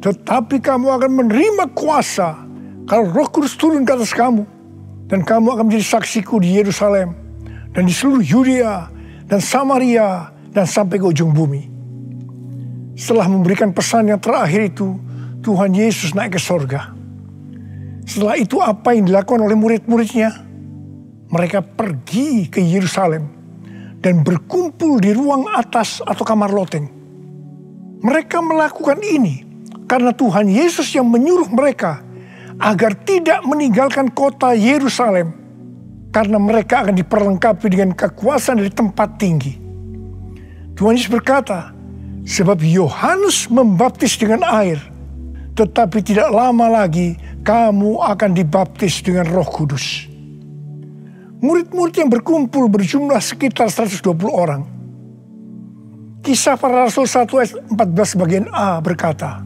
S6: "Tetapi kamu akan menerima kuasa kalau Roh Kudus turun ke atas kamu, dan kamu akan menjadi saksiku di Yerusalem dan di seluruh Yudea dan Samaria dan sampai ke ujung bumi." Setelah memberikan pesan yang terakhir itu, Tuhan Yesus naik ke sorga. Setelah itu apa yang dilakukan oleh murid-muridnya? Mereka pergi ke Yerusalem dan berkumpul di ruang atas atau kamar loteng. Mereka melakukan ini karena Tuhan Yesus yang menyuruh mereka agar tidak meninggalkan kota Yerusalem, karena mereka akan diperlengkapi dengan kekuasaan dari tempat tinggi. Tuhan Yesus berkata, "Sebab Yohanes membaptis dengan air, tetapi tidak lama lagi kamu akan dibaptis dengan Roh Kudus." Murid-murid yang berkumpul berjumlah sekitar 120 orang. Kisah Para Rasul 1 ayat 14 bagian A berkata,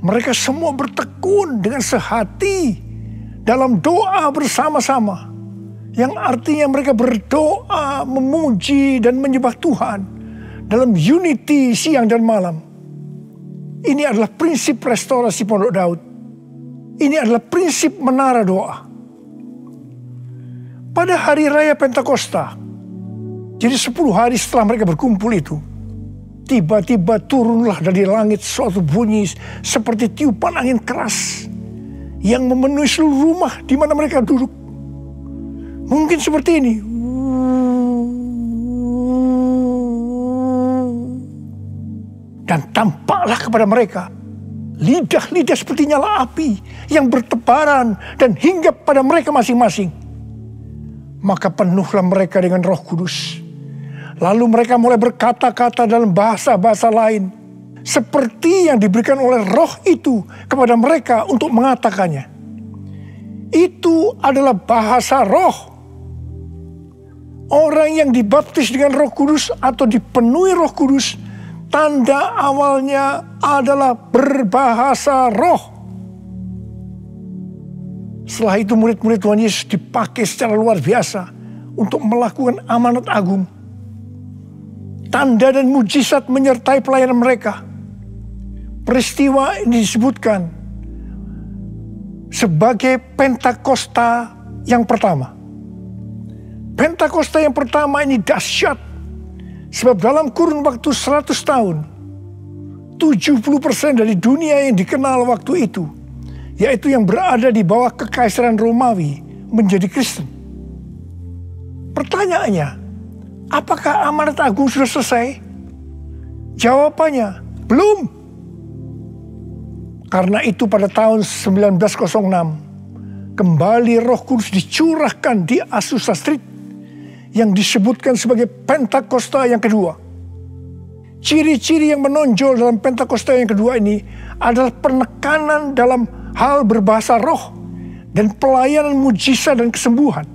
S6: mereka semua bertekun dengan sehati dalam doa bersama-sama. Yang artinya mereka berdoa, memuji dan menyembah Tuhan dalam unity siang dan malam. Ini adalah prinsip restorasi Pondok Daud. Ini adalah prinsip menara doa. Pada hari raya Pentakosta, jadi 10 hari setelah mereka berkumpul itu, tiba-tiba turunlah dari langit suatu bunyi seperti tiupan angin keras yang memenuhi seluruh rumah di mana mereka duduk. Mungkin seperti ini. Dan tampaklah kepada mereka lidah-lidah seperti nyala api yang bertebaran dan hinggap pada mereka masing-masing. Maka penuhlah mereka dengan Roh Kudus. Lalu mereka mulai berkata-kata dalam bahasa-bahasa lain, seperti yang diberikan oleh Roh itu kepada mereka untuk mengatakannya. Itu adalah bahasa Roh. Orang yang dibaptis dengan Roh Kudus atau dipenuhi Roh Kudus, tanda awalnya adalah berbahasa roh. Setelah itu murid-murid Tuhan Yesus dipakai secara luar biasa untuk melakukan amanat agung. Tanda dan mujizat menyertai pelayanan mereka. Peristiwa ini disebutkan sebagai Pentakosta yang pertama. Pentakosta yang pertama ini dahsyat. Sebab dalam kurun waktu 100 tahun, 70% dari dunia yang dikenal waktu itu, yaitu yang berada di bawah kekaisaran Romawi, menjadi Kristen. Pertanyaannya, apakah amanat agung sudah selesai? Jawabannya, belum. Karena itu pada tahun 1906, kembali Roh Kudus dicurahkan di Azusa Street, yang disebutkan sebagai Pentakosta yang kedua. Ciri-ciri yang menonjol dalam Pentakosta yang kedua ini adalah penekanan dalam hal berbahasa roh dan pelayanan mujizat dan kesembuhan.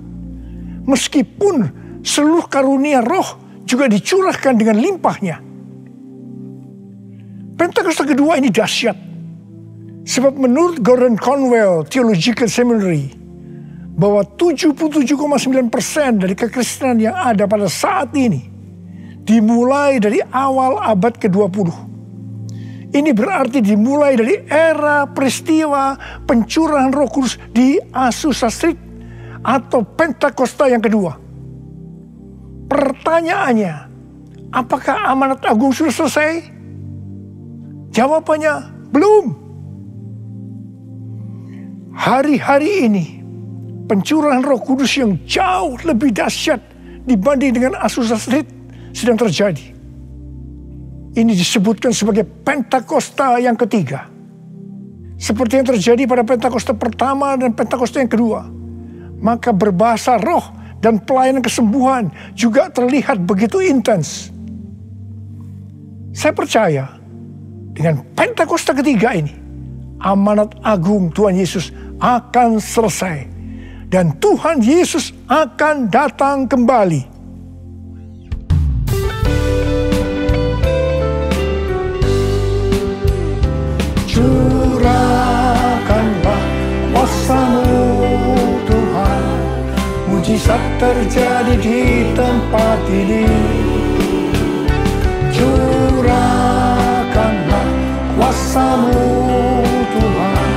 S6: Meskipun seluruh karunia roh juga dicurahkan dengan limpahnya. Pentakosta kedua ini dahsyat. Sebab menurut Gordon Conwell Theological Seminary, bahwa 77,9% dari kekristenan yang ada pada saat ini dimulai dari awal abad ke-20. Ini berarti dimulai dari era peristiwa pencurahan Roh Kudus di Azusa Street atau Pentakosta yang kedua. Pertanyaannya, apakah amanat agung sudah selesai? Jawabannya, belum. Hari-hari ini pencurahan Roh Kudus yang jauh lebih dahsyat dibanding dengan Azusa Street sedang terjadi. Ini disebutkan sebagai Pentakosta yang ketiga. Seperti yang terjadi pada Pentakosta pertama dan Pentakosta yang kedua. Maka berbahasa roh dan pelayanan kesembuhan juga terlihat begitu intens. Saya percaya dengan Pentakosta ketiga ini, amanat agung Tuhan Yesus akan selesai. Dan Tuhan Yesus akan datang kembali. Curahkanlah kuasa-Mu Tuhan, mujizat terjadi di tempat ini. Curahkanlah kuasa-Mu Tuhan,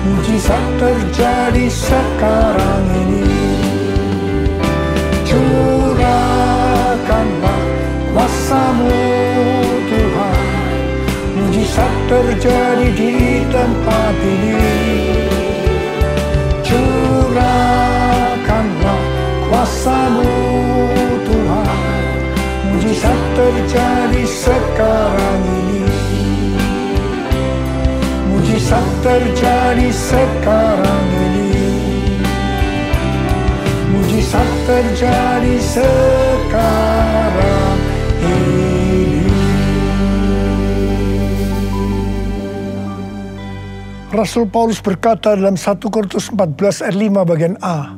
S6: mujizat terjadi sekarang ini. Curahkanlah kuasa-Mu Tuhan, mujizat terjadi di tempat ini. Curahkanlah kuasa-Mu Tuhan, mujizat terjadi sekarang ini. Mujizat terjadi sekarang ini. Mujizat terjadi sekarang ini. Rasul Paulus berkata dalam 1 Korintus 14 ayat 5 bagian A,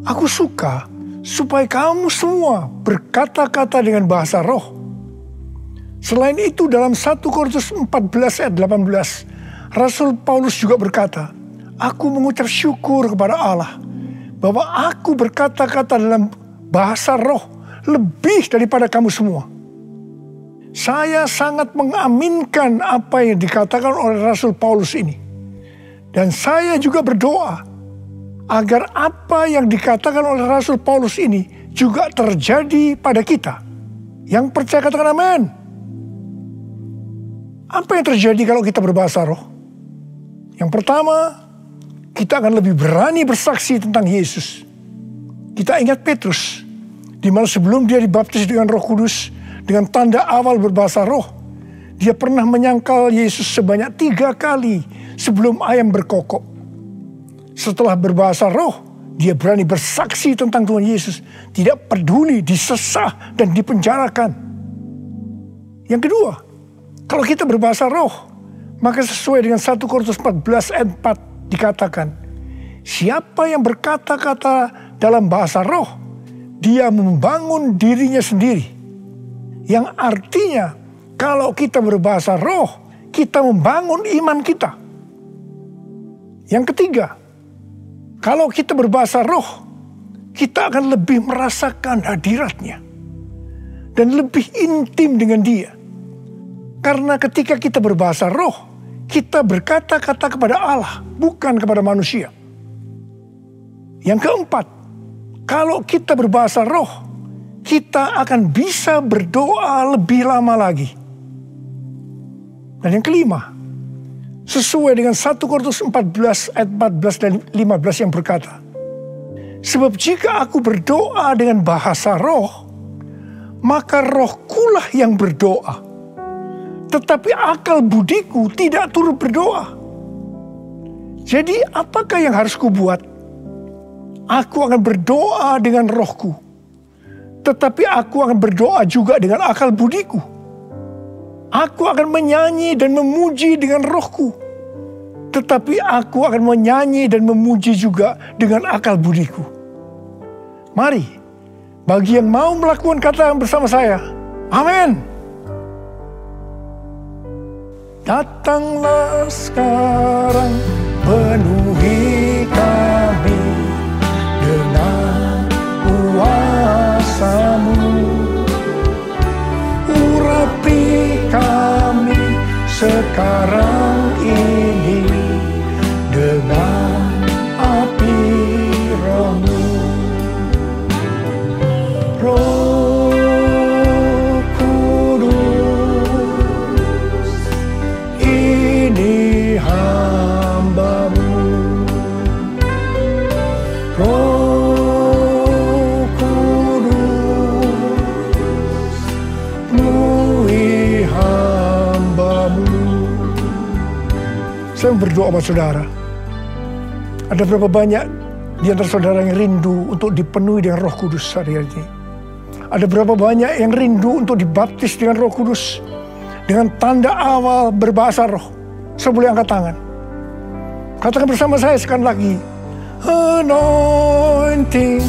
S6: "Aku suka supaya kamu semua berkata-kata dengan bahasa roh." Selain itu dalam 1 Korintus 14 ayat 18, Rasul Paulus juga berkata, "Aku mengucap syukur kepada Allah bahwa aku berkata-kata dalam bahasa roh lebih daripada kamu semua." Saya sangat mengaminkan apa yang dikatakan oleh Rasul Paulus ini. Dan saya juga berdoa agar apa yang dikatakan oleh Rasul Paulus ini juga terjadi pada kita. Yang percaya katakan amin. Apa yang terjadi kalau kita berbahasa roh? Yang pertama, kita akan lebih berani bersaksi tentang Yesus. Kita ingat Petrus, di mana sebelum dia dibaptis dengan Roh Kudus, dengan tanda awal berbahasa roh, dia pernah menyangkal Yesus sebanyak 3 kali sebelum ayam berkokok. Setelah berbahasa roh, dia berani bersaksi tentang Tuhan Yesus, tidak peduli disesah dan dipenjarakan. Yang kedua, kalau kita berbahasa roh, maka sesuai dengan 1 Korintus 14 ayat 4 dikatakan, siapa yang berkata-kata dalam bahasa roh, dia membangun dirinya sendiri. Yang artinya, kalau kita berbahasa roh, kita membangun iman kita. Yang ketiga, kalau kita berbahasa roh, kita akan lebih merasakan hadiratnya. Dan lebih intim dengan dia. Karena ketika kita berbahasa roh, kita berkata-kata kepada Allah, bukan kepada manusia. Yang keempat, kalau kita berbahasa roh, kita akan bisa berdoa lebih lama lagi. Dan yang kelima, sesuai dengan 1 Korintus 14 ayat 14 dan 15 yang berkata, sebab jika aku berdoa dengan bahasa roh, maka rohkulah yang berdoa. Tetapi akal budiku tidak turut berdoa. Jadi apakah yang harus kubuat? Aku akan berdoa dengan rohku. Tetapi aku akan berdoa juga dengan akal budiku. Aku akan menyanyi dan memuji dengan rohku. Tetapi aku akan menyanyi dan memuji juga dengan akal budiku. Mari, bagi yang mau melakukan kata bersama saya, amin. Datanglah sekarang, penuhi kami dengan kuasa-Mu. Urapi kami sekarang ini dengan api Roh-Mu. Roh Kudus, ini hamba-Mu. Roh Kudus, penuhi hamba-Mu. Saya berdoa buat saudara. Ada berapa banyak di antara saudara yang rindu untuk dipenuhi dengan Roh Kudus hari ini? Ada berapa banyak yang rindu untuk dibaptis dengan Roh Kudus, dengan tanda awal berbahasa roh? Saya boleh angkat tangan. Katakan bersama saya sekali lagi. Anointing,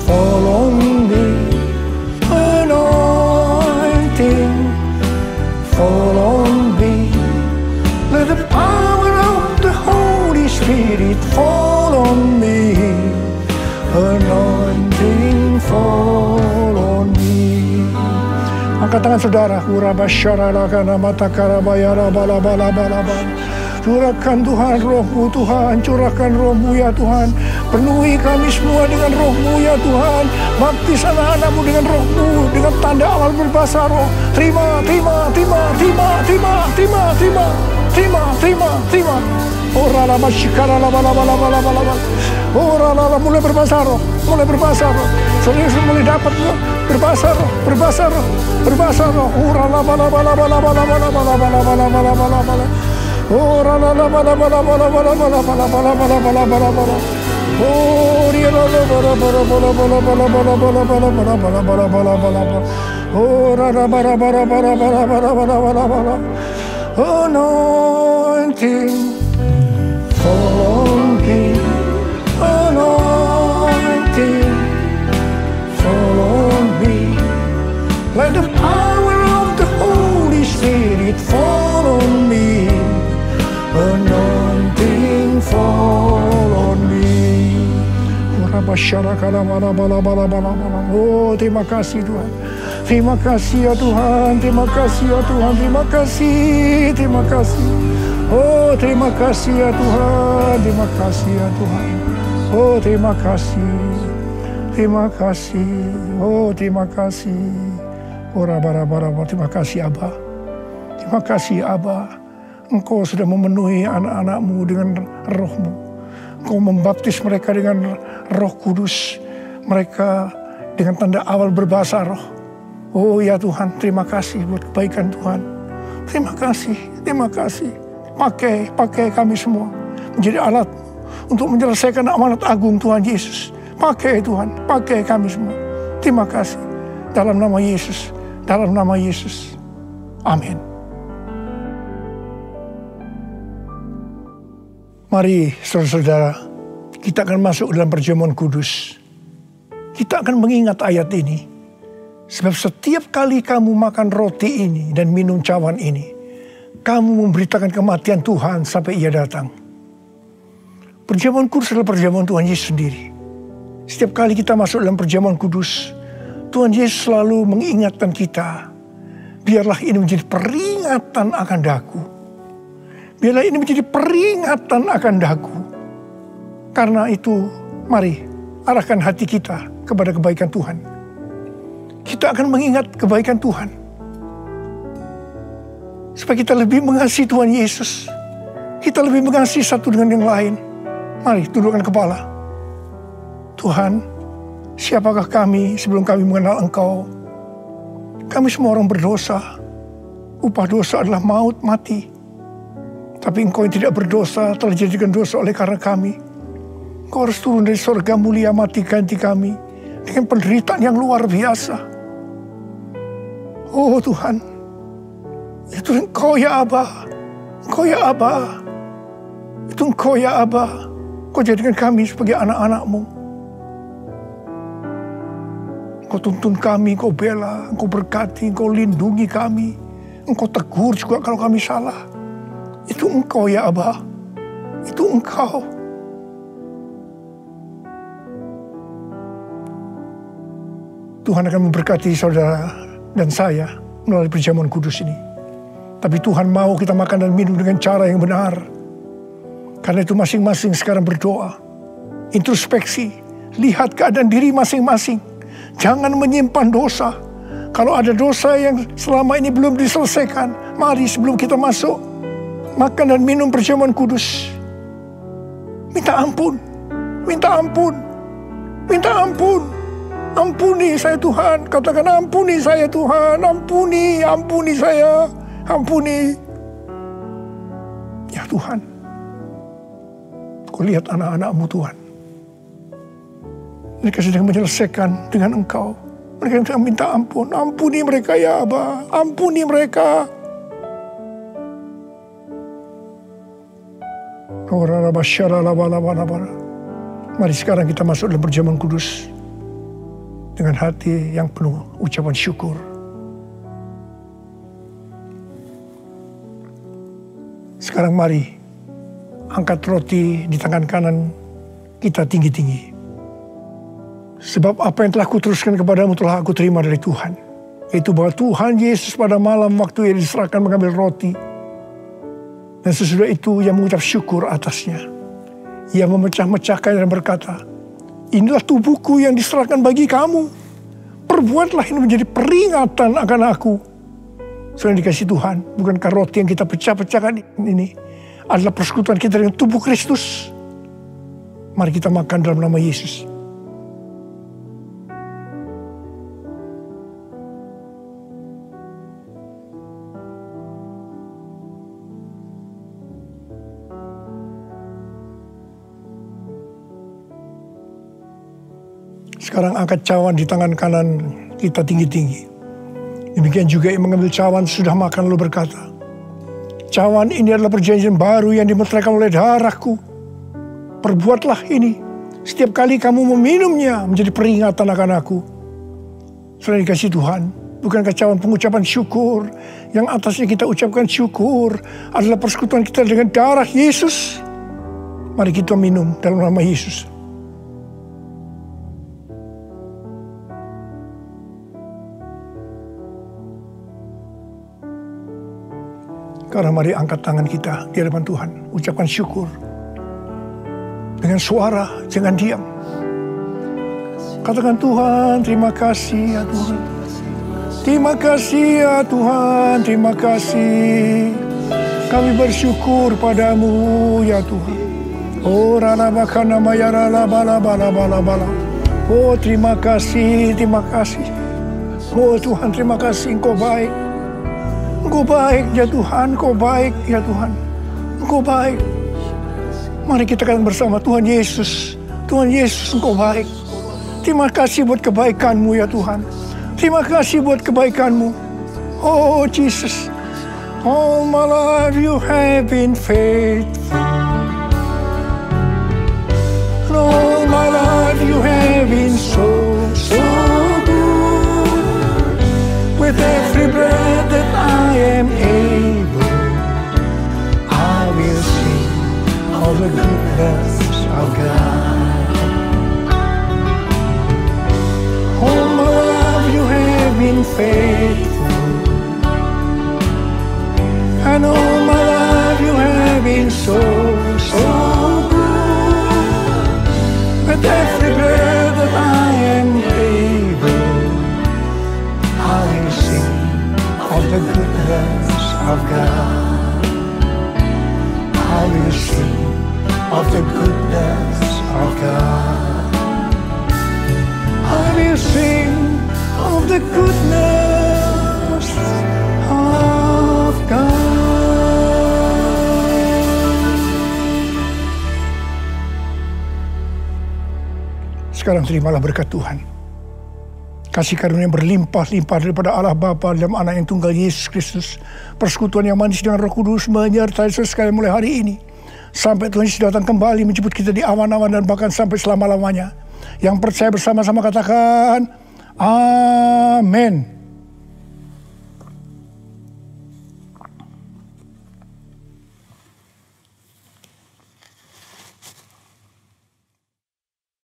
S6: fall on me. Anointing, fall on me. Let the power of the Holy Spirit fall on me. Anointing, fall on me. Angkat tangan saudara. Curahkan Tuhan Roh-Mu, Tuhan. Curahkan Roh-Mu ya Tuhan. Penuhi kami semua dengan Roh-Mu ya Tuhan. Baptis anak-anak-Mu dengan Roh-Mu, dengan tanda awal berbahasa roh. Terima. Ora la masyikara la bala. Ora la mulai berbahasa roh. Saudara mulai dapat berbahasa roh. Ora la bala. Ora la bala. Oh dia la bala. Ora la bala. Anointing, fall on me. Anointing, fall on me. Let the power of the Holy Spirit fall on me. Anointing, fall on me. Oh, terima kasih Tuhan. Terima kasih ya Tuhan. Terima kasih ya Tuhan. Terima kasih. Oh, terima kasih ya Tuhan. Terima kasih ya Tuhan. Oh, terima kasih. Oh, terima kasih. Oh, bara. Terima kasih Abba. Engkau sudah memenuhi anak-anak-Mu dengan roh-Mu. Engkau membaptis mereka dengan Roh Kudus. Mereka dengan tanda awal berbahasa roh. Oh ya Tuhan, terima kasih buat kebaikan Tuhan. Terima kasih, terima kasih. Pakai kami semua menjadi alat untuk menyelesaikan amanat agung Tuhan Yesus. Pakai Tuhan, pakai kami semua. Terima kasih. Dalam nama Yesus, dalam nama Yesus. Amin. Mari saudara-saudara, kita akan masuk dalam perjamuan kudus. Kita akan mengingat ayat ini. Sebab setiap kali kamu makan roti ini dan minum cawan ini, kamu memberitakan kematian Tuhan sampai Ia datang. Perjamuan kudus adalah perjamuan Tuhan Yesus sendiri. Setiap kali kita masuk dalam perjamuan kudus, Tuhan Yesus selalu mengingatkan kita, biarlah ini menjadi peringatan akan daku. Biarlah ini menjadi peringatan akan daku. Karena itu, mari arahkan hati kita kepada kebaikan Tuhan. Kita akan mengingat kebaikan Tuhan. Supaya kita lebih mengasihi Tuhan Yesus. Kita lebih mengasihi satu dengan yang lain. Mari tundukkan kepala. Tuhan, siapakah kami sebelum kami mengenal Engkau? Kami semua orang berdosa. Upah dosa adalah maut, mati. Tapi Engkau yang tidak berdosa telah dijadikan dosa oleh karena kami. Engkau harus turun dari surga mulia, mati ganti kami dengan penderitaan yang luar biasa. Oh Tuhan, itu Engkau ya Aba. Engkau ya Aba. Itu Engkau ya Aba. Engkau jadikan kami sebagai anak-anak-Mu. Engkau tuntun kami, Engkau bela, Engkau berkati, Engkau lindungi kami. Engkau tegur juga kalau kami salah. Itu Engkau ya Aba. Itu Engkau. Tuhan akan memberkati saudara dan saya melalui perjamuan kudus ini. Tapi Tuhan mau kita makan dan minum dengan cara yang benar. Karena itu masing-masing sekarang berdoa. Introspeksi. Lihat keadaan diri masing-masing. Jangan menyimpan dosa. Kalau ada dosa yang selama ini belum diselesaikan, mari sebelum kita masuk makan dan minum perjamuan kudus, minta ampun. Minta ampun. Minta ampun. Ampuni saya Tuhan. Katakan ampuni saya Tuhan. Ampuni saya. Ampuni. Ya Tuhan, Kau lihat anak-anak-Mu Tuhan. Mereka sedang menyelesaikan dengan Engkau. Mereka sedang minta ampun. Ampuni mereka ya Aba. Ampuni mereka. Mari sekarang kita masuk dalam perjamuan kudus dengan hati yang penuh ucapan syukur. Sekarang mari angkat roti di tangan kanan kita tinggi-tinggi. Sebab apa yang telah kuteruskan kepadamu telah aku terima dari Tuhan. Yaitu bahwa Tuhan Yesus pada malam waktu Ia diserahkan mengambil roti. Dan sesudah itu Ia mengucap syukur atasnya. Ia memecah-mecahkan dan berkata, inilah tubuhku yang diserahkan bagi kamu. Perbuatlah ini menjadi peringatan akan aku. Saudara dikasih Tuhan, bukankah roti yang kita pecah-pecahkan ini adalah persekutuan kita dengan tubuh Kristus? Mari kita makan dalam nama Yesus. Sekarang angkat cawan di tangan kanan kita tinggi-tinggi. Demikian juga yang mengambil cawan sudah makan lalu berkata, cawan ini adalah perjanjian baru yang dimeteraikan oleh darahku. Perbuatlah ini setiap kali kamu meminumnya menjadi peringatan akan aku. Selain dikasih Tuhan, bukankah cawan pengucapan syukur yang atasnya kita ucapkan syukur adalah persekutuan kita dengan darah Yesus? Mari kita minum dalam nama Yesus. Karena mari angkat tangan kita di hadapan Tuhan. Ucapkan syukur. Dengan suara, jangan diam. Katakan Tuhan, terima kasih ya Tuhan. Terima kasih ya Tuhan, terima kasih. Kami bersyukur padamu ya Tuhan. Oh ralabakana mayarala bala bala bala bala. Oh terima kasih, terima kasih. Oh Tuhan, terima kasih, Engkau baik. Engkau baik ya Tuhan, Engkau baik ya Tuhan. Engkau baik. Mari kita katakan bersama, Tuhan Yesus. Tuhan Yesus, Engkau baik. Terima kasih buat kebaikan-Mu ya Tuhan. Terima kasih buat kebaikan-Mu. Oh Jesus. All my life you have been faithful. And all my life you have been so good. With every breath that I am able, I will sing of the goodness of God. All my life you have been faithful, and all my life you have been so good. With every breath that I am able, I will sing of the goodness of God. I will sing of the goodness of God. I will sing of the goodness of God. Sekarang terimalah berkat Tuhan. Kasih karunia berlimpah-limpah daripada Allah Bapa dalam Anak yang tunggal Yesus Kristus. Persekutuan yang manis dengan Roh Kudus menyertai saudara sekalian mulai hari ini. Sampai Tuhan Yesus datang kembali menjemput kita di awan-awan dan bahkan sampai selama-lamanya. Yang percaya bersama-sama katakan, Amin.